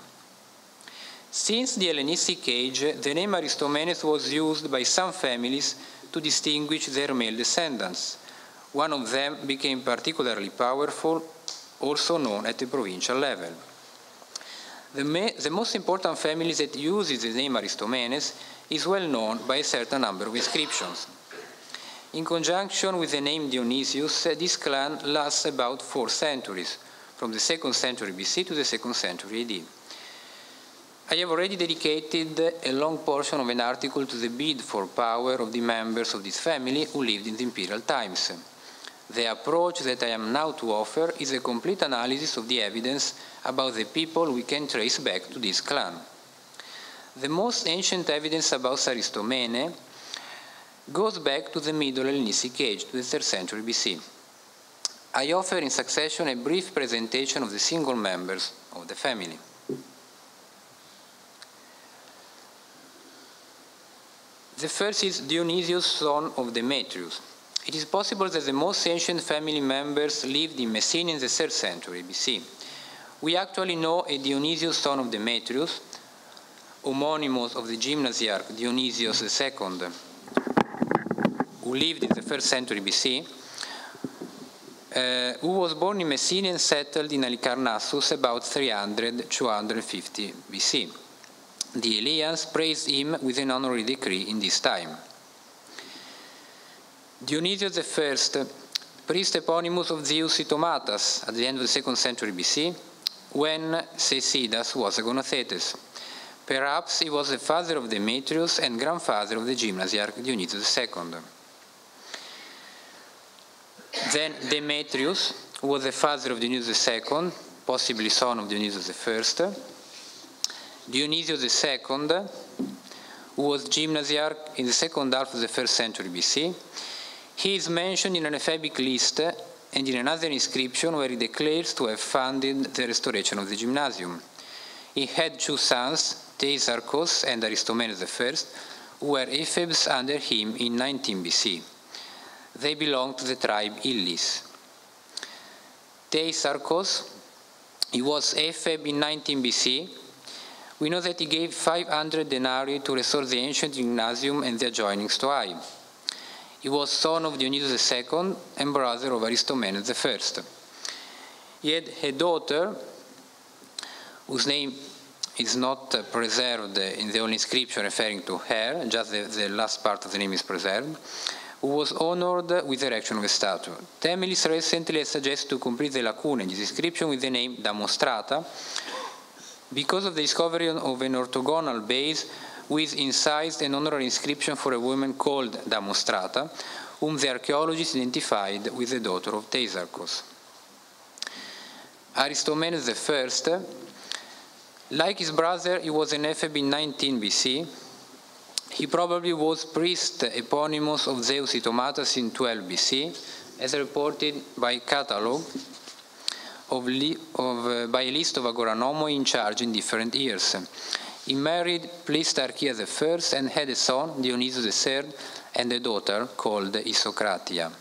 Since the Hellenistic age, the name Aristomenes was used by some families to distinguish their male descendants. One of them became particularly powerful, also known at the provincial level. The most important family that uses the name Aristomenes is well known by a certain number of inscriptions. In conjunction with the name Dionysius, this clan lasts about 4 centuries, from the 2nd century BC to the 2nd century AD. I have already dedicated a long portion of an article to the bid for power of the members of this family who lived in the imperial times. The approach that I am now to offer is a complete analysis of the evidence about the people we can trace back to this clan. The most ancient evidence about Aristomene goes back to the Middle Hellenistic Age, to the 3rd century BC. I offer in succession a brief presentation of the single members of the family. The first is Dionysius, son of Demetrius. It is possible that the most ancient family members lived in Messene in the 3rd century BC. We actually know a Dionysius, son of Demetrius, homonymous of the gymnasiarch Dionysius II, who lived in the 1st century BC, who was born in Messene and settled in Halicarnassus about 300–250 BC. The Eleans praised him with an honorary decree in this time. Dionysius I, priest eponymous of Zeus Itomatas at the end of the 2nd century BC, when Cecidas was a Gonothetes. Perhaps he was the father of Demetrius and grandfather of the gymnasiarch Dionysius II. Then Demetrius was the father of Dionysius II, possibly son of Dionysius I. Dionysius II, who was gymnasiarch in the 2nd half of the 1st century BC, he is mentioned in an ephebic list and in another inscription where he declares to have funded the restoration of the gymnasium. He had 2 sons, Theisarchos and Aristomenes I, who were ephebs under him in 19 BC. They belonged to the tribe Illis. Theisarchos, he was epheb in 19 BC. We know that he gave 500 denarii to restore the ancient gymnasium and the adjoining stoai. He was son of Dionysius II and brother of Aristomenes I. He had a daughter whose name is not preserved in the only inscription referring to her, just the last part of the name is preserved, who was honored with the erection of a statue. Themelis recently has suggested to complete the lacuna in this inscription with the name Damostrata, because of the discovery of an orthogonal base with incised and honorary inscription for a woman called Damostrata, whom the archaeologists identified with the daughter of Theisarchos. Aristomenes I, like his brother, he was an epheb in 19 BC. He probably was priest eponymous of Zeus Itomatas in 12 BC, as reported by Catalogue, by a list of agoranomoi in charge in different years. He married Plistarchias I and had a son, Dionysius III, and a daughter called Isocratia.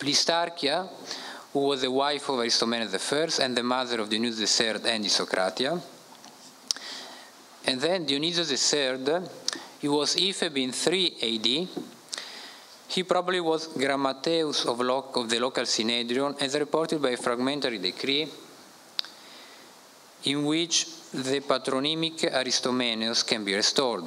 Plistarchia, who was the wife of Aristomenes I and the mother of Dionysius III and Isocratia. And then Dionysius III, he was Epheb in 3 AD. He probably was Grammateus of the local Synedrion, as reported by a fragmentary decree in which the patronymic Aristomenes can be restored.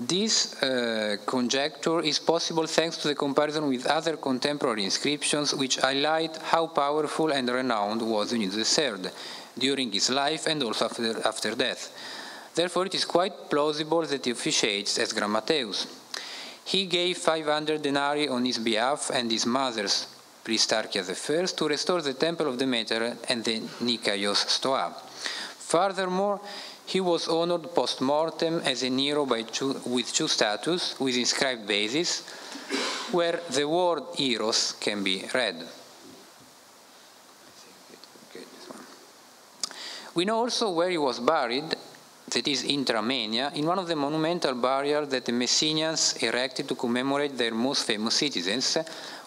This conjecture is possible thanks to the comparison with other contemporary inscriptions which highlight how powerful and renowned was Dionysius III during his life and also after death. Therefore, it is quite plausible that he officiates as Grammateus. He gave 500 denarii on his behalf and his mother's, Plistarchia I, to restore the temple of Demeter and the Nikaios Stoa. Furthermore, he was honored post-mortem as a hero with two statues with inscribed bases, where the word Eros can be read. We know also where he was buried, that is in Tramenia, in one of the monumental burials that the Messenians erected to commemorate their most famous citizens,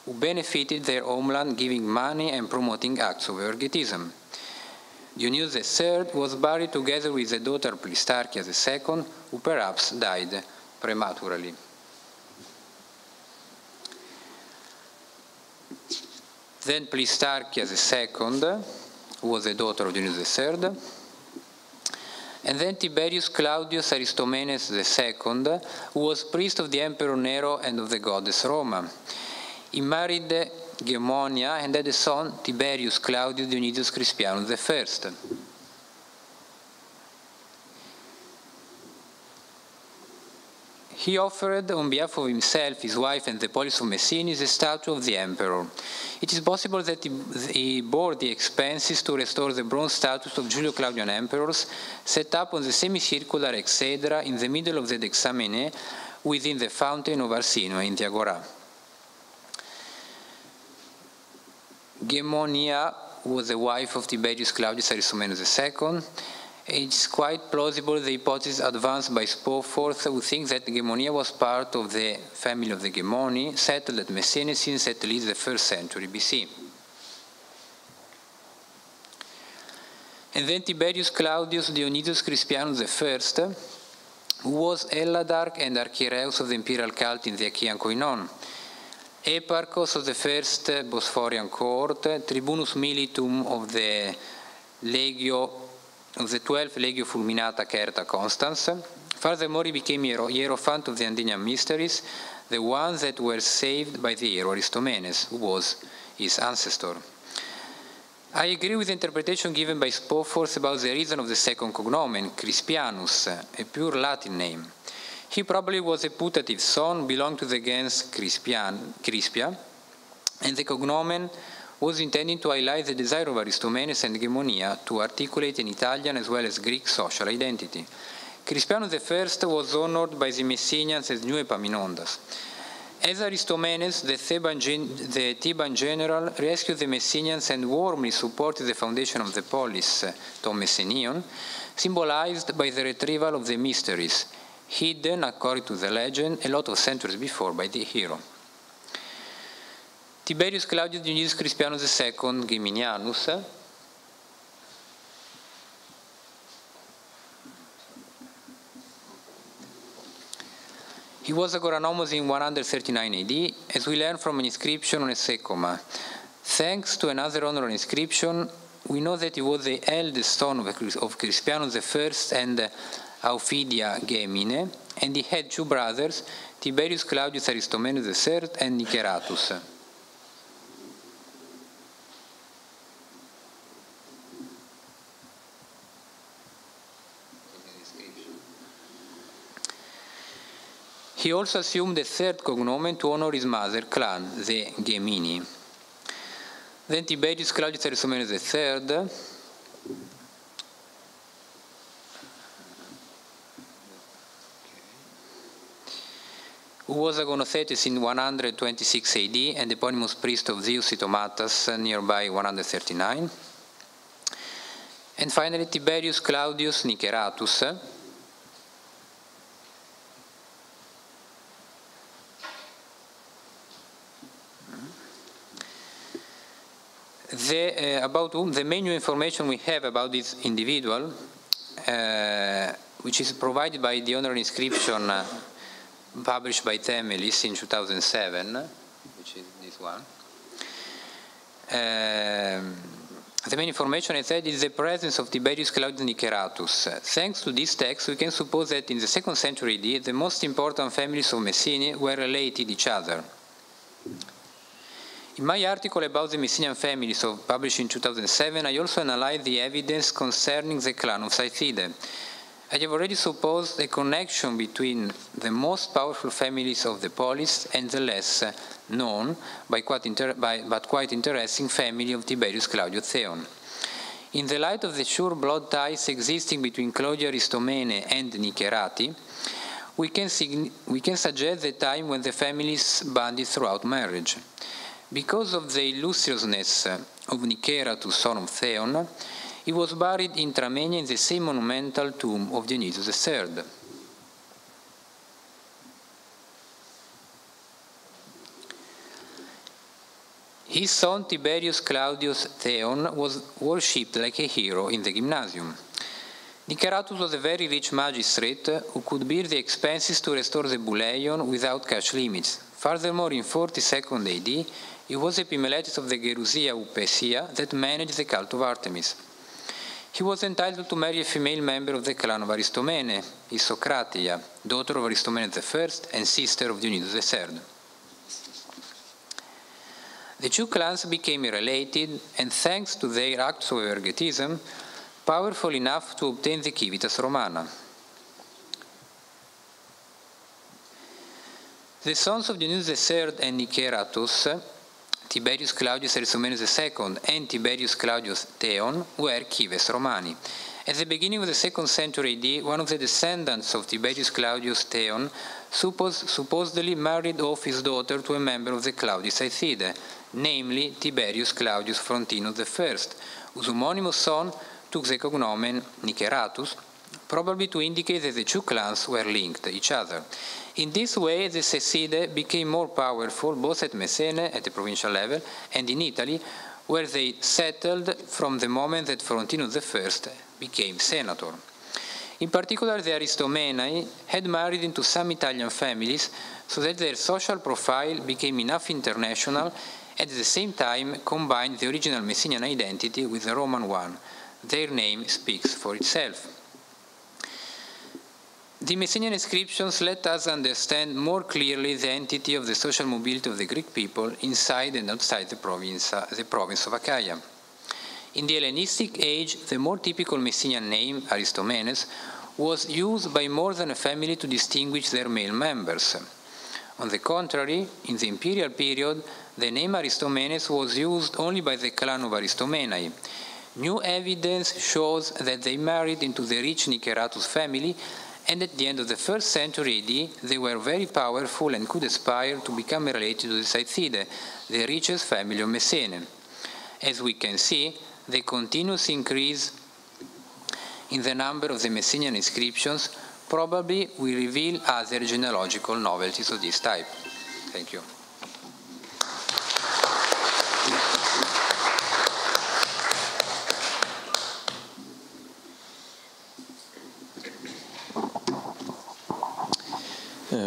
who benefited their homeland giving money and promoting acts of ergetism. Dionysius III was buried together with the daughter Plistarchia II, who perhaps died prematurely. Then Plistarchia II was the daughter of Dionysius III, and then Tiberius Claudius Aristomenes II, who was priest of the Emperor Nero and of the goddess Roma. He married Gemonia and had a son, Tiberius Claudius Dionysius Crispianus I. He offered, on behalf of himself, his wife, and the polis of Messenius, a statue of the emperor. It is possible that he bore the expenses to restore the bronze statues of Julio-Claudian emperors, set up on the semicircular exedra in the middle of the Dexamené, within the fountain of Arsinoe in the Agora. Gemonia was the wife of Tiberius Claudius Aristomenes II. It is quite plausible the hypothesis advanced by Spoforth, who thinks that Gemonia was part of the family of the Gemoni, settled at Messene since at least the 1st century BC. And then Tiberius Claudius Dionysius Crispianus I, who was Elladarch and Archiereus of the imperial cult in the Achaean Koinon, Eparchos of the first Bosphorian cohort, Tribunus Militum of the 12th Legio Fulminata Certa Constans. Furthermore, he became Hierophant of the Andinian Mysteries, the ones that were saved by the hero Aristomenes, who was his ancestor. I agree with the interpretation given by Spoforth about the reason of the second cognomen, Crispianus, a pure Latin name. He probably was a putative son, belonged to the gens Crispia, and the cognomen was intended to highlight the desire of Aristomenes and Gemonia to articulate an Italian as well as Greek social identity. Crispianus I was honored by the Messenians as New Epaminondas. As Aristomenes, the Theban general rescued the Messenians and warmly supported the foundation of the polis, Tom Messenion, symbolized by the retrieval of the mysteries, hidden, according to the legend, a lot of centuries before by the hero. Tiberius Claudius Dionysius Crispianus II Geminianus, he was agoranomos in 139 AD, as we learn from an inscription on a secoma. Thanks to another honorary inscription, we know that he was the eldest son of Crispianus I and Aufidia Gemine, and he had two brothers, Tiberius Claudius Aristomenes III and Niceratus. He also assumed the third cognomen to honor his mother clan, the Gemini. Then Tiberius Claudius Aristomenes III who was Agonothetes in 126 AD and eponymous priest of Zeus Itomatas nearby 139. And finally, Tiberius Claudius Niceratus. About whom the main new information we have about this individual, which is provided by the honorary inscription published by Temelis in 2007, which is this one. The main information, I said, is the presence of Tiberius Claudius Niceratus. Thanks to this text, we can suppose that in the 2nd century AD, the most important families of Messene were related to each other. In my article about the Messenian families published in 2007, I also analyzed the evidence concerning the clan of Saithide. I have already supposed a connection between the most powerful families of the polis and the less known but quite interesting family of Tiberius Claudius Theon. In the light of the sure blood ties existing between Claudio Aristomene and Nicerati, we can suggest the time when the families banded throughout marriage. Because of the illustriousness of Niceratus, son of Theon, he was buried in Tramenia in the same monumental tomb of Dionysius III. His son Tiberius Claudius Theon was worshipped like a hero in the gymnasium. Niceratus was a very rich magistrate who could bear the expenses to restore the Buleion without cash limits. Furthermore, in 42nd AD, he was Epimeletis of the Gerusia Upesia that managed the cult of Artemis. He was entitled to marry a female member of the clan of Aristomene, Isocratia, daughter of Aristomene I and sister of Dionysius III. The two clans became related, and thanks to their acts of ergetism, powerful enough to obtain the civitas Romana. The sons of Dionysius III and Niceratus, Tiberius Claudius Aristomenes II and Tiberius Claudius Theon, were cives Romani. At the beginning of the 2nd century AD, one of the descendants of Tiberius Claudius Theon supposedly married off his daughter to a member of the Claudii Saithide, namely Tiberius Claudius Frontinus I, whose homonymous son took the cognomen Niceratus, probably to indicate that the two clans were linked to each other. In this way, the Saithide became more powerful both at Messene, at the provincial level, and in Italy, where they settled from the moment that Frontinus I became senator. In particular, the Aristomenae had married into some Italian families so that their social profile became enough international, and at the same time combined the original Messenian identity with the Roman one. Their name speaks for itself. The Messenian inscriptions let us understand more clearly the entity of the social mobility of the Greek people inside and outside the province of Achaia. In the Hellenistic age, the more typical Messenian name, Aristomenes, was used by more than a family to distinguish their male members. On the contrary, in the imperial period, the name Aristomenes was used only by the clan of Aristomenae. New evidence shows that they married into the rich Niceratus family, and at the end of the 1st century AD, they were very powerful and could aspire to become related to the Saithide, the richest family of Messene. As we can see, the continuous increase in the number of the Messenian inscriptions probably will reveal other genealogical novelties of this type. Thank you.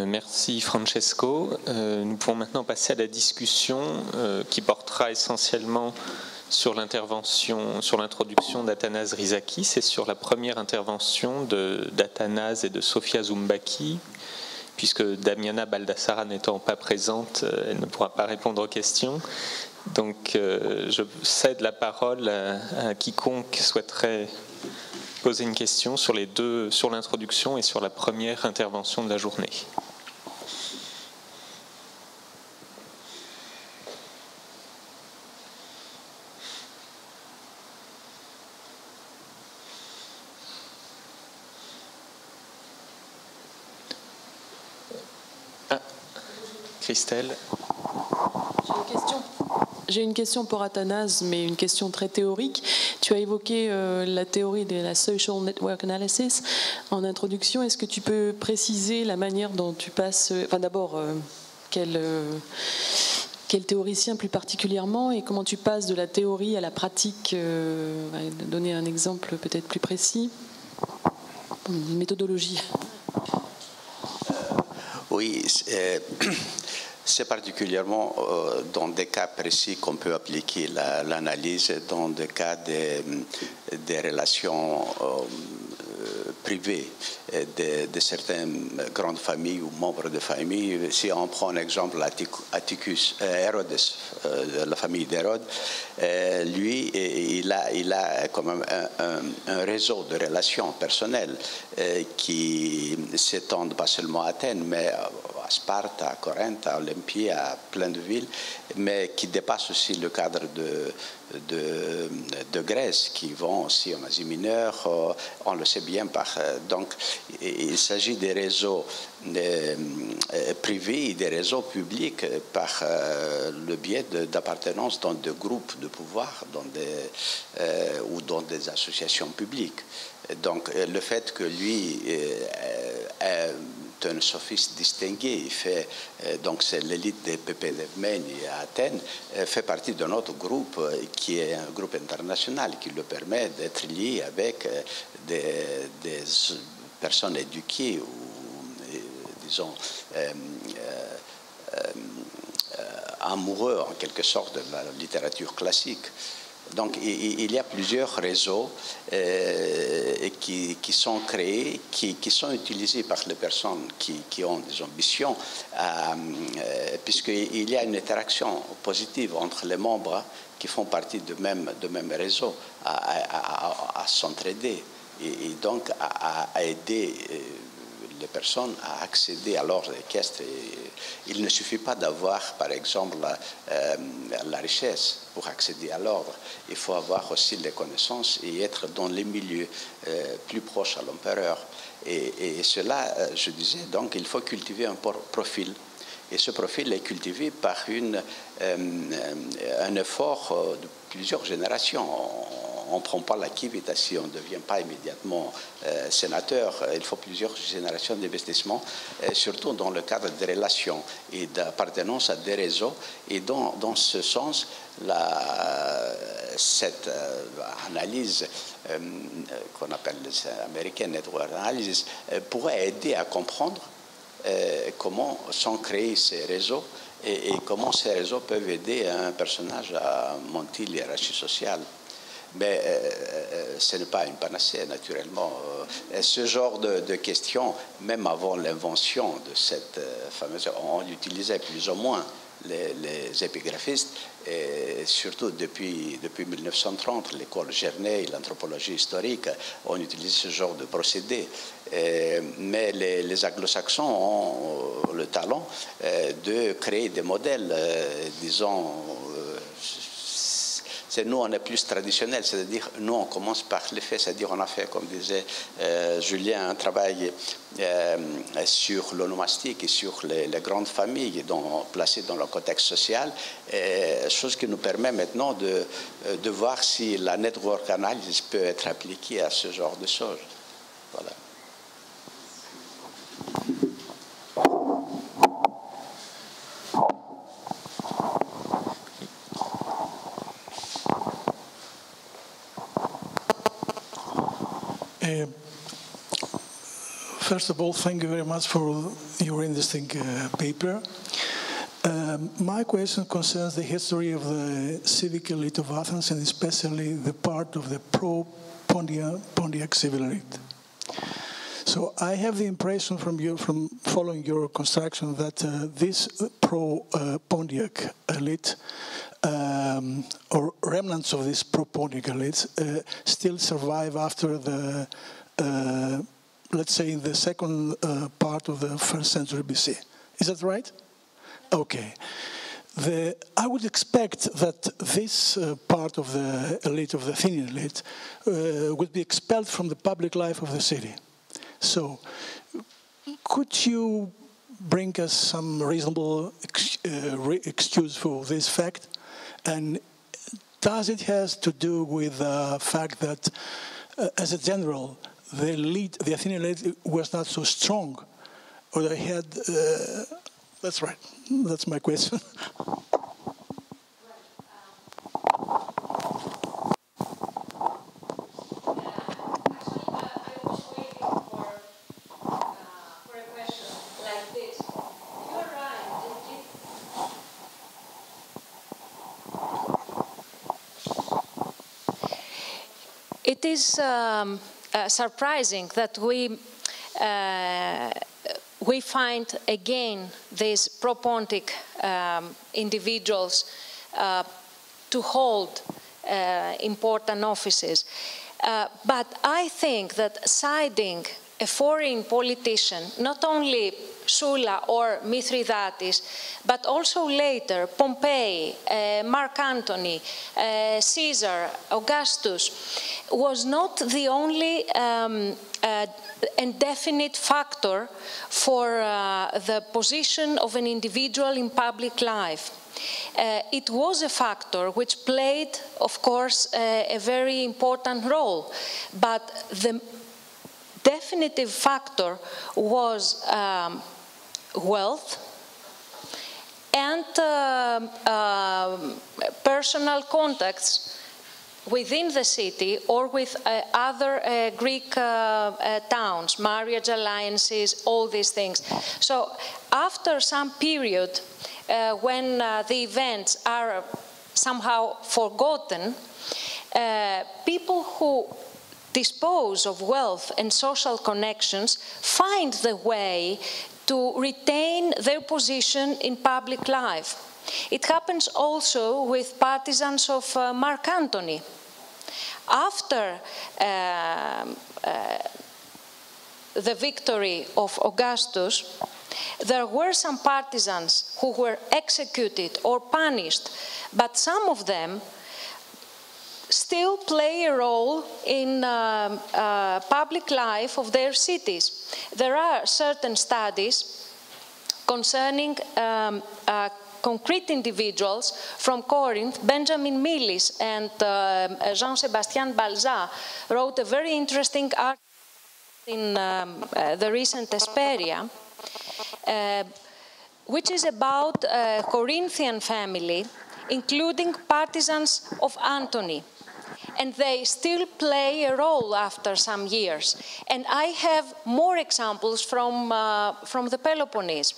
Merci Francesco. Nous pouvons maintenant passer à la discussion qui portera essentiellement sur l'introduction d'Athanase Rizakis et sur la première intervention d'Athanase et de Sofia Zumbaki. Puisque Damiana Baldassara n'étant pas présente, elle ne pourra pas répondre aux questions. Donc je cède la parole à quiconque souhaiterait poser une question sur l'introduction et sur la première intervention de la journée. Christelle. J'ai une question. j'ai une question pour Athanase, mais une question très théorique. Tu as évoqué la théorie de la social network analysis en introduction. Est-ce que tu peux préciser la manière dont tu passes... Enfin, d'abord, quel théoricien plus particulièrement, et comment tu passes de la théorie à la pratique, donner un exemple peut-être plus précis, une méthodologie. Oui, c'est particulièrement dans des cas précis qu'on peut appliquer l'analyse, dans des cas des relations privées de certaines grandes familles ou membres de famille. Si on prend l'exemple Atticus, Hérodes, la famille d'Hérode, lui, il a quand même un réseau de relations personnelles qui s'étendent pas seulement à Athènes, mais à Sparte, à Corinthe, à Olympie, à plein de villes, mais qui dépassent aussi le cadre de Grèce, qui vont aussi en Asie mineure, on le sait bien. Donc, il s'agit des réseaux privés et des réseaux publics par le biais d'appartenance dans des groupes de pouvoir ou dans des associations publiques. Donc, le fait que lui est un sophiste distingué, il fait, donc c'est l'élite des Pépédémènes à Athènes, fait partie d'un autre groupe qui est un groupe international qui lui permet d'être lié avec des personnes éduquées ou, disons, amoureux en quelque sorte de la littérature classique. Donc il y a plusieurs réseaux qui sont créés, qui sont utilisés par les personnes qui ont des ambitions, puisqu'il y a une interaction positive entre les membres qui font partie de même réseau à s'entraider et donc à aider les personnes à accéder à l'ordre équestre. Il ne suffit pas d'avoir, par exemple, la richesse pour accéder à l'ordre. Il faut avoir aussi les connaissances et être dans les milieux plus proches à l'empereur. Et cela, je disais, donc il faut cultiver un profil. Et ce profil est cultivé par un effort de plusieurs générations. On ne prend pas la civitation, on ne devient pas immédiatement sénateur. Il faut plusieurs générations d'investissement, surtout dans le cadre des relations et d'appartenance à des réseaux. Et dans ce sens, cette analyse qu'on appelle American Network Analysis pourrait aider à comprendre comment sont créés ces réseaux et comment ces réseaux peuvent aider un personnage à monter l'hiérarchie sociale. Mais ce n'est pas une panacée, naturellement. Ce genre de questions, même avant l'invention de cette fameuse... On utilisait plus ou moins les épigraphistes, et surtout depuis 1930, l'école Gernet et l'anthropologie historique ont utilisé ce genre de procédé. Mais les anglo-saxons ont le talent de créer des modèles, disons... Nous, on est plus traditionnel, c'est-à-dire nous, on commence par les faits, c'est-à-dire on a fait, comme disait Julien, un travail sur l'onomastique et sur les grandes familles placées dans le contexte social, chose qui nous permet maintenant de voir si la network analysis peut être appliquée à ce genre de choses. Voilà. First of all, thank you very much for your interesting paper. My question concerns the history of the civic elite of Athens, and especially the part of the pro-Pontiac civil elite. So I have the impression from following your construction that this pro-Pontiac elite, or remnants of this pro-Pontiac elite, still survive after the let's say in the second part of the 1st century BC. Is that right? Okay. I would expect that this part of the elite, of the Athenian elite, would be expelled from the public life of the city. So, could you bring us some reasonable excuse for this fact? And does it has to do with the fact that, as a general, the Athenian elite was not so strong, or they had? That's right. That's my question. It is surprising that we find again these pro-Pontic individuals to hold important offices. But I think that siding a foreign politician, not only Sulla or Mithridates, but also later Pompey, Mark Antony, Caesar, Augustus, was not the only indefinite factor for the position of an individual in public life. It was a factor which played, of course, a very important role, but the definitive factor was wealth and personal contacts within the city or with other Greek towns, marriage alliances, all these things. So after some period when the events are somehow forgotten, people who dispose of wealth and social connections find the way to retain their position in public life. It happens also with partisans of Mark Antony. After the victory of Augustus, there were some partisans who were executed or punished, but some of them still play a role in public life of their cities. There are certain studies concerning concrete individuals from Corinth. Benjamin Millis and Jean-Sébastien Balzat wrote a very interesting article in the recent Hesperia, which is about a Corinthian family, including partisans of Antony. And they still play a role after some years. And I have more examples from the Peloponnese.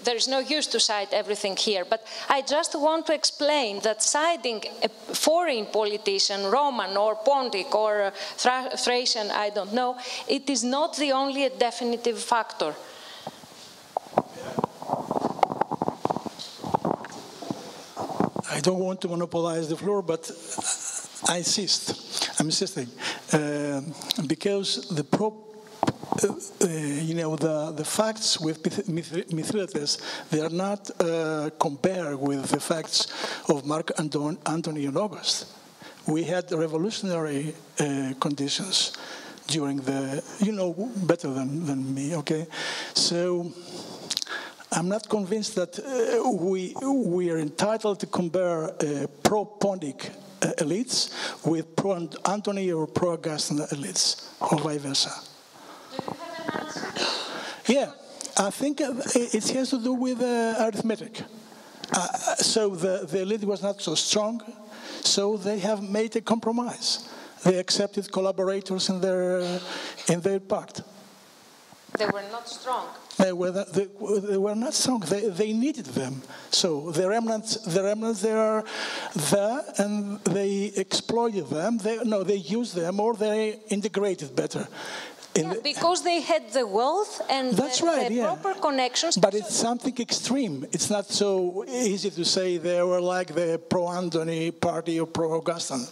There is no use to cite everything here, but I just want to explain that siding a foreign politician, Roman or Pontic or Thracian, I don't know, it is not the only definitive factor. I don't want to monopolize the floor, but I'm insisting, because the facts with Mithridates, they are not compared with the facts of Mark Antony and August. We had revolutionary conditions during the, better than me, okay? So I'm not convinced that we are entitled to compare pro-Pontic elites with pro-Antony or pro-Augustan elites, or vice versa. Do you have an answer? Yeah, I think it has to do with arithmetic. So the elite was not so strong, so they have made a compromise. They accepted collaborators in their part. They were not strong. They were not strong. They needed them. So the remnants they are there, and they exploited them. They used them, or they integrated better. Because they had the wealth and the proper connections. But it's something extreme. It's not so easy to say they were like the pro-Antony party or pro-Augustan.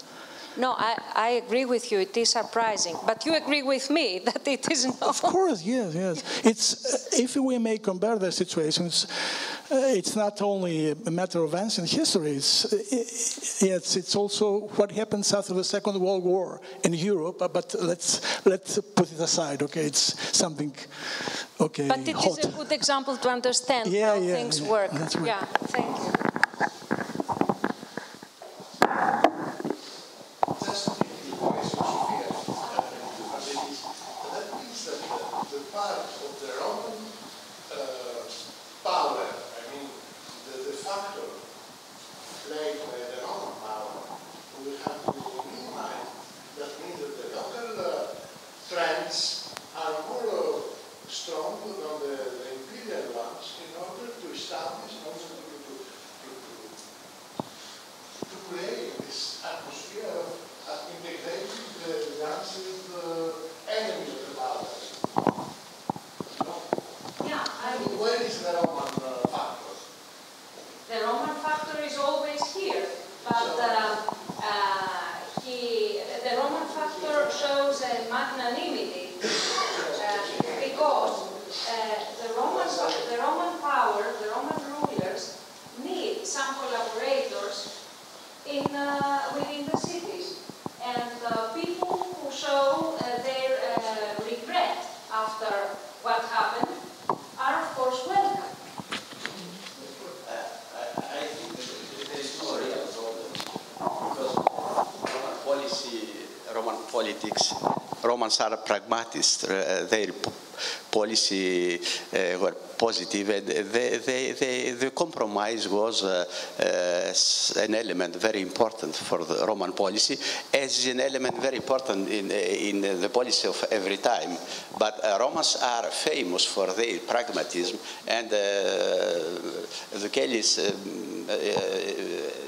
No, I agree with you. It is surprising. But you agree with me that it is not. Of course, yes. It's if we may compare the situations, it's not only a matter of ancient history. It's also what happens after the Second World War in Europe. But let's put it aside. Okay, it's something. Okay, but it is a good example to understand how things work. That's right. Yeah, thank you. to create this atmosphere of integrating the ancient enemy of the Bible. No? Yeah, Where is the Roman factor? the Roman factor is always here, but the Roman factor shows a magnanimity because the Roman power, the Roman rulers need some collaborators within the cities, and people who show their regret after what happened are of course welcome. I think there is no real problem because Roman politics, Romans are pragmatists. Their policy were positive. The compromise was an element very important for the Roman policy, as an element very important in the policy of every time. But Romans are famous for their pragmatism, and the Kelly's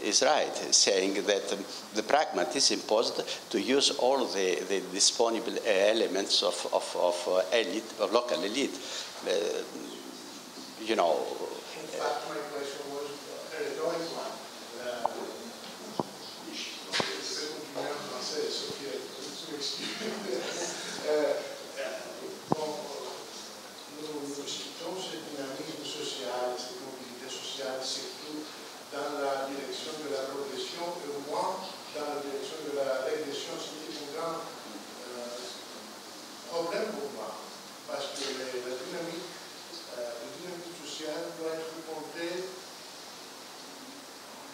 is right, saying that the pragmatist imposed to use all the disponible elements of elite, of local elite. You know. In fact, my question was a rhetorical one. Nous citons ce dynamisme social, cette mobilité sociale, surtout dans la direction de la progression et moins dans la direction de la régression, ce qui est un grand problème pour moi. Parce que la dynamique sociale doit être comptée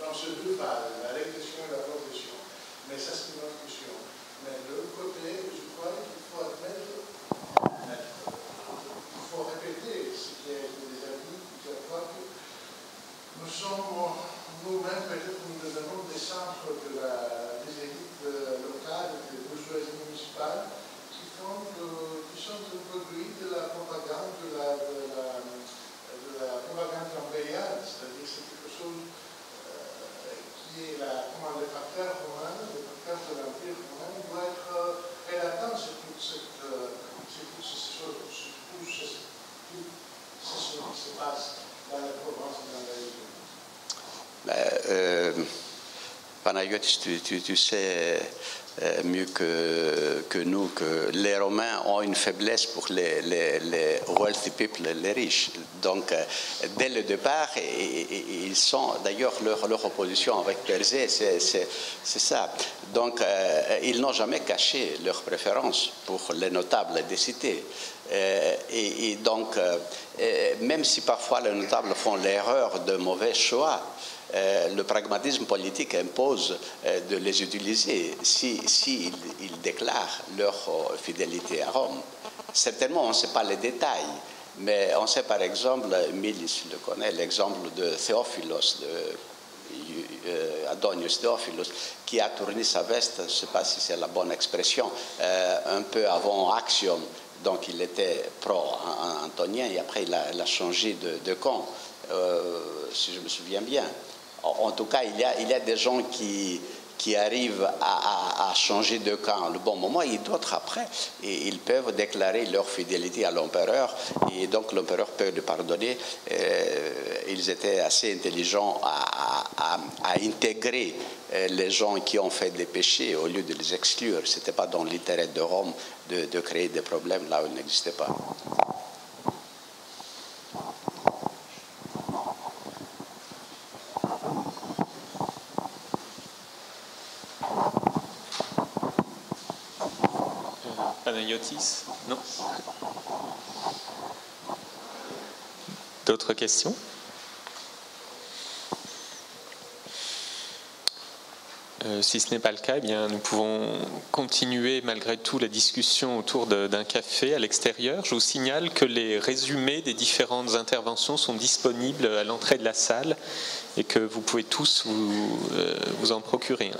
dans ces deux phases, la régression et la progression. Mais ça, c'est une autre question. Mais de l'autre côté, je crois qu'il faut admettre, il faut répéter ce qui a été déjà dit plusieurs fois, que nous sommes nous-mêmes, peut-être nous devenons des centres des élites locales, des bourgeoisies municipales, qui sont un produit de la propagande, de la propagande impériale, c'est-à-dire c'est quelque chose qui est comment le facteur romain, le facteur de l'Empire romain doit être relatant sur toutes ces choses, sur tout ce qui se passe dans la Provence et dans la région. Panayotis, tu sais mieux que nous que les Romains ont une faiblesse pour les wealthy people, les riches. Donc, dès le départ, ils sont, d'ailleurs, leur opposition avec Persée, c'est ça. Donc, ils n'ont jamais caché leur préférence pour les notables des cités. Et donc, même si parfois les notables font l'erreur de mauvais choix, le pragmatisme politique impose de les utiliser s'ils déclarent leur fidélité à Rome. Certainement, on ne sait pas les détails, mais on sait par exemple, Milis le connaît, l'exemple de Théophilos, Adonius Théophilos, qui a tourné sa veste, je ne sais pas si c'est la bonne expression, un peu avant Axiom. Donc il était pro-antonien et après il a changé de camp, si je me souviens bien. En tout cas, il y a des gens qui arrivent à changer de camp le bon moment et d'autres après. Et ils peuvent déclarer leur fidélité à l'empereur et donc l'empereur peut les pardonner. Ils étaient assez intelligents à intégrer les gens qui ont fait des péchés au lieu de les exclure. Ce n'était pas dans l'intérêt de Rome de créer des problèmes là où ils n'existaient pas. Panayotis? Non. D'autres questions? Si ce n'est pas le cas, eh bien, nous pouvons continuer malgré tout la discussion autour d'un café à l'extérieur. Je vous signale que les résumés des différentes interventions sont disponibles à l'entrée de la salle et que vous pouvez tous vous en procurer un.